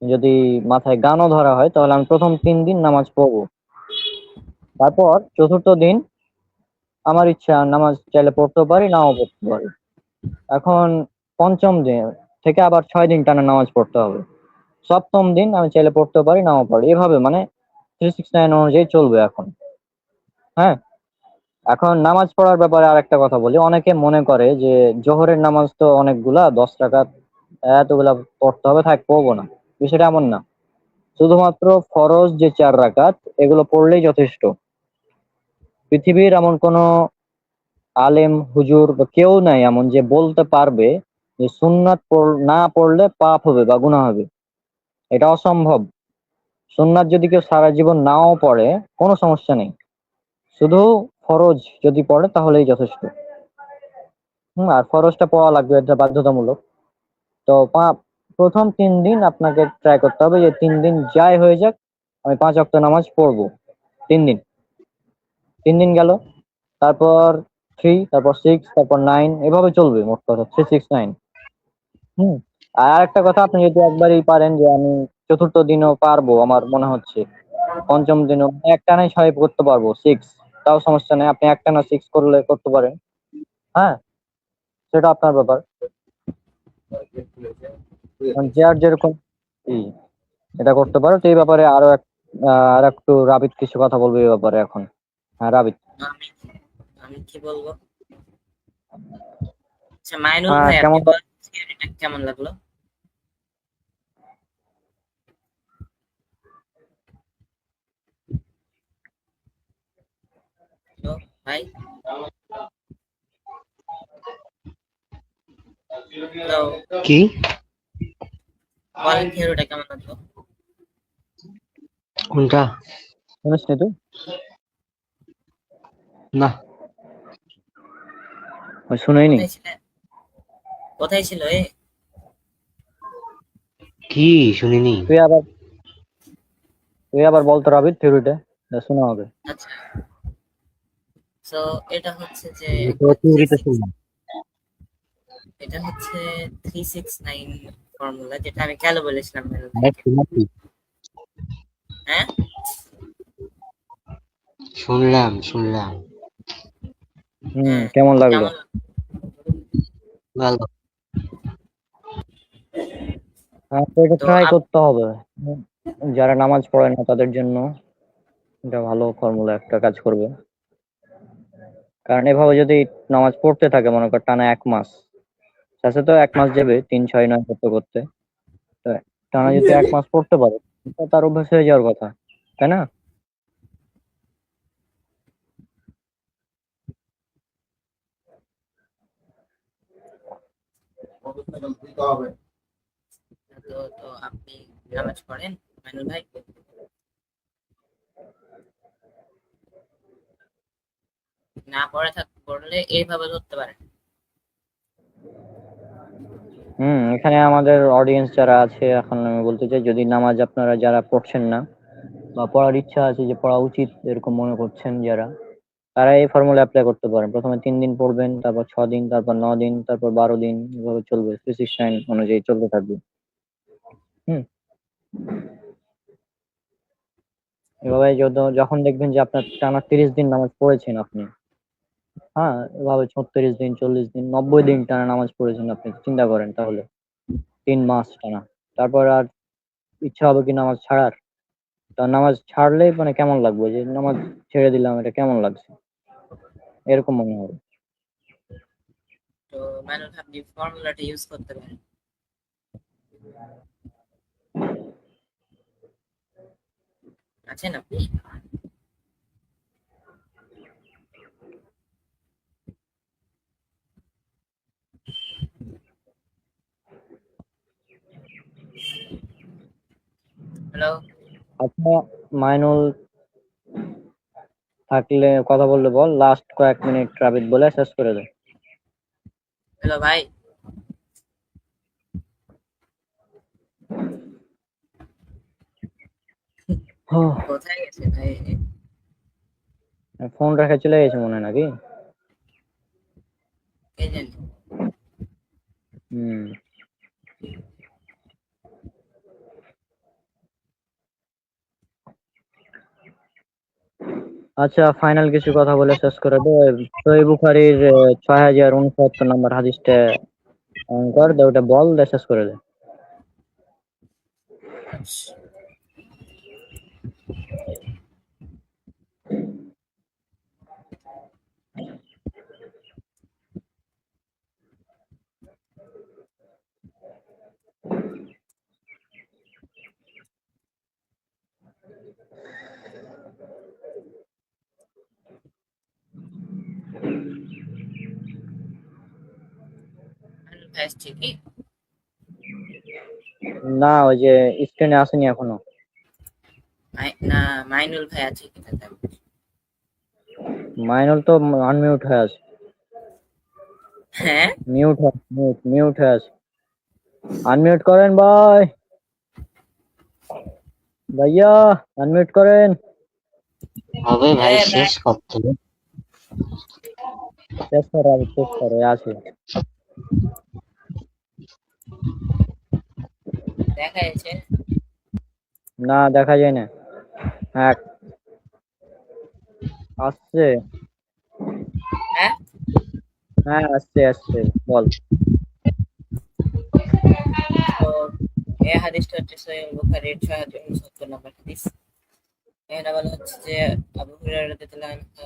যদি মাথায় গানও ধরা হয়, তাহলে আমি প্রথম 3 দিন নামাজ পড়বো, তারপর চতুর্থ দিন আমার ইচ্ছা নামাজ চাইলে পড়তেও পারি, নাও পড়তে পারি। এখন পঞ্চম দিন থেকে আবার 6 দিন টানা নামাজ পড়তে হবে। সপ্তম দিন আমি চাইলে পড়তে পারি, নাও পারি, এভাবে মানে 369 অনুযায়ী চলবে এখন। হ্যাঁ, এখন নামাজ পড়ার ব্যাপারে আরেকটা কথা বলি। অনেকে মনে করে যে জোহরের নামাজ তো অনেকগুলা, 10 রাকাত, এতগুলা পড়তে হবে, থাক পড়বো না। বিষয়টা এমন না। শুধুমাত্র ফরজ যে 4 রাকাত এগুলো পড়লেই যথেষ্ট। পৃথিবীর এমন কোনো আলেম হুজুর বা কেউ নাই এমন যে বলতে পারবে যে সুন্নাত না পড়লে পাপ হবে বা গুনাহ হবে। এটা অসম্ভব। সুন্নাত যদি কেউ সারা জীবন নাও পড়ে কোনো সমস্যা নেই, শুধু ফরজ যদি পড়ে তাহলেই যথেষ্ট। আর ফরজটা পড়া লাগবে, এটা বাধ্যতামূলক। তো প্রথম 3 দিন আপনাকে ট্রাই করতে হবে যে 3 দিন যাই হয়ে যাক আমি 5 ওয়াক্ত নামাজ পড়বো। 3 দিন, 3 দিন গেল, তারপর 3, তারপর 6, তারপর 9, এভাবে চলবে মোট কথা 369। আর একটা কথা, আপনি যদি একবারই পারেন যে আমি চতুর্থ দিনও পারবো আমার মনে হচ্ছে, পঞ্চম দিনও একটানাই 6 করতে পারবো, 6, তাও সমস্যা নেই। আপনি একটানা 6 করলে করতে পারেন। হ্যাঁ, সেটা আপনার ব্যাপার। যে আর যেরকম এটা করতে পারো। তো এই ব্যাপারে আর একটু রাবিত কিছু কথা বলবে এই ব্যাপারে এখন। হ্যাঁ রাবিত। আমি আমি কি বলবো? আচ্ছা মাইনুল হ্যাঁ ভাই, আপনি কেমন? বলেন থিওরিটা কেমন লাগলো? হ্যালো ভাই, হ্যালো, কি? বলেন থিওরিটা কেমন লাগলো? কোনটা? শুনিস নি তুই? না, ওই শুনেই নি। কোথায় ছিলেন? কোথায় ছিল এ? কি শুনিনি? তুই আবার বলতো রাবিত থিওরিটা, শোনা হবে। আচ্ছা, তো এটা হচ্ছে যে থিওরিতে শুনলাম। এটা হচ্ছে 369 ফর্মুলা, যেটা আমি কেন বলেছিলাম মাইনুল হ্যাঁ, ভাইকে। শুনেছি। হ্যাঁ, শুনলাম। হ্যাঁ, কেমন তো লাগলো? কেমন? ভালো। হ্যাঁ, তো এটা তো ট্রাই করতে হবে। যারা নামাজ পড়ে না তাদের জন্য এটা ভালো ফর্মুলা, একটা কাজ করবে। কারণ এভাবে যদি নামাজ পড়তে থাকে মনে কর টানা 1 মাস, শেষে তো 1 মাস যাবে 3, 6, 9 করতে করতে। তো টানা যদি 1 মাস পড়তে পারে তো তার অভ্যাস হয়ে যাওয়ার কথা, তাই না? তো আপনি নামাজ পড়েন মাইনুল ভাই? না পড়লে এইভাবে ধরতে পারেন। এখানে আমাদের অডিয়েন্স যারা আছে, এখন আমি বলতে চাই, যদি নামাজ আপনারা যারা পড়ছেন না বা পড়ার ইচ্ছা আছে, যে পড়া উচিত এরকম মনে করছেন যারা, তারা এই ফর্মুলা অ্যাপ্লাই করতে পারেন। প্রথমে 3 দিন পড়বেন, তারপর 6 দিন, তারপর 9 দিন, তারপর 12 দিন, এভাবে চলবে, 369 অনুযায়ী চলতে থাকবে। হুম এভাবে যখন দেখবেন যে আপনার টানা 30 দিন নামাজ পড়েছেন আপনি, হ্যাঁ, এভাবে 36 দিন, 40 দিন, 90 দিন টানা নামাজ পড়েছেন আপনি, চিন্তা করেন তাহলে 3 মাস টানা। তারপর আর ইচ্ছা হবে কি নামাজ ছাড়ার? তা নামাজ ছাড়লে মানে কেমন লাগবে, যে নামাজ ছেড়ে দিলাম, এটা কেমন লাগছে, এরকম মনে হবে। তো মাইনুল ভাই, আপনি ফর্মুলাটা ইউজ করতে পারেন। আছেন আপনি? হ্যালো, আচ্ছা মাইনুল, থাকলে কথা বললে বল, লাস্ট কয়েক মিনিট রাবিত বলে শেষ করে দে। হ্যালো ভাই, কোথায় গেছে ভাই? ফোন রেখে চলে গেছে মনে হয় নাকি? কে জানি। হুম আচ্ছা, ফাইনাল কিছু কথা বলে শেষ করে দে। সহিহ বুখারীর 6069 নম্বর হাদিসটা কর দে, ওটা বল দে, শেষ করে দে। আচ্ছা, ভাই আসছে কি? না, ওই যে স্ক্রিনে আসেনি এখনো। না, মাইনুল ভাই আছে কিনা তাই বলছি। মাইনুল তো আনমিউট হয়ে আছে। হ্যাঁ, মিউট হয়ে আছে। আনমিউট করেন ভাই, ভাইয়া আনমিউট করেন। হবে ভাই, ভাই শেষ করতে হবে। শেষ করে আগে, শেষ করে আছে। দেখা যাচ্ছে। না, দেখা যায় না। হ্যাঁ, আসছে। হ্যাঁ, হ্যাঁ, আসছে আসছে, বল। তো এই হাদিসটা হচ্ছে সহিহ বুখারীর 6069 নম্বর হাদিস। এখানে বলা হচ্ছে যে আবু হুরায়রা রাদিয়াল্লাহু আনহু,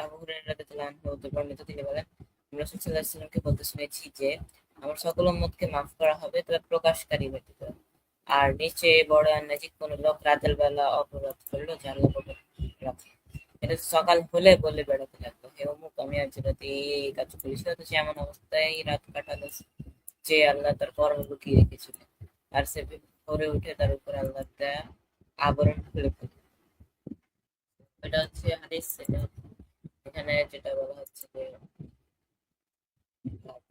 আবু হুরায়রা রাদিয়াল্লাহু আনহু হতে বর্ণিত, তিনি বলেন, আমি রাসূল সাল্লাল্লাহু আলাইহি ওয়াসাল্লামকে বলতে শুনেছি যে আমার সকল উম্মতকে মাফ করা হবে, তবে প্রকাশকারী ব্যতীত। আর নিশ্চয়ই বড় অন্যায় যে কোনো লোক রাতের বেলা অপরাধ করলো যে আল্লাহ রাখে। এটা সকাল হলে বলে বেড়াতে লাগলো, হে অমুক, আমি আজ রাতে এই কাজ করেছি, অথচ এমন অবস্থায় রাত কাটালো যে আল্লাহ তার কর্ম লুকিয়ে রেখেছিলেন। আর সে ভোরে উঠে তার উপর আল্লাহ দেয়া আবরণ খুলে ফেলে। এটা হচ্ছে হাদিস। এখানে যেটা বলা হচ্ছে যে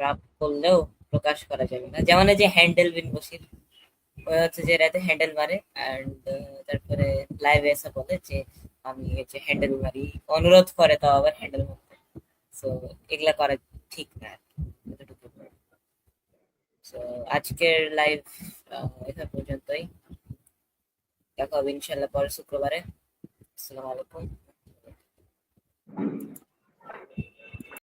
পাপ করলেও প্রকাশ করা যাবে না, যেমন এই যে হ্যান্ডেল বিন বসির, ওই হচ্ছে যে রাতে হ্যান্ডেল মারে অ্যান্ড তারপরে লাইভে এসে বলে যে আমি এই যে হ্যান্ডেল মারি, অনুরোধ করে তাও আবার হ্যান্ডেল মারতে। সো এগুলা করা ঠিক না আর কি, এতটুকু। সো আজকের লাইভ এটা পর্যন্তই। দেখা হবে ইনশাল্লাহ পরের শুক্রবারে। আসসালামু আলাইকুম।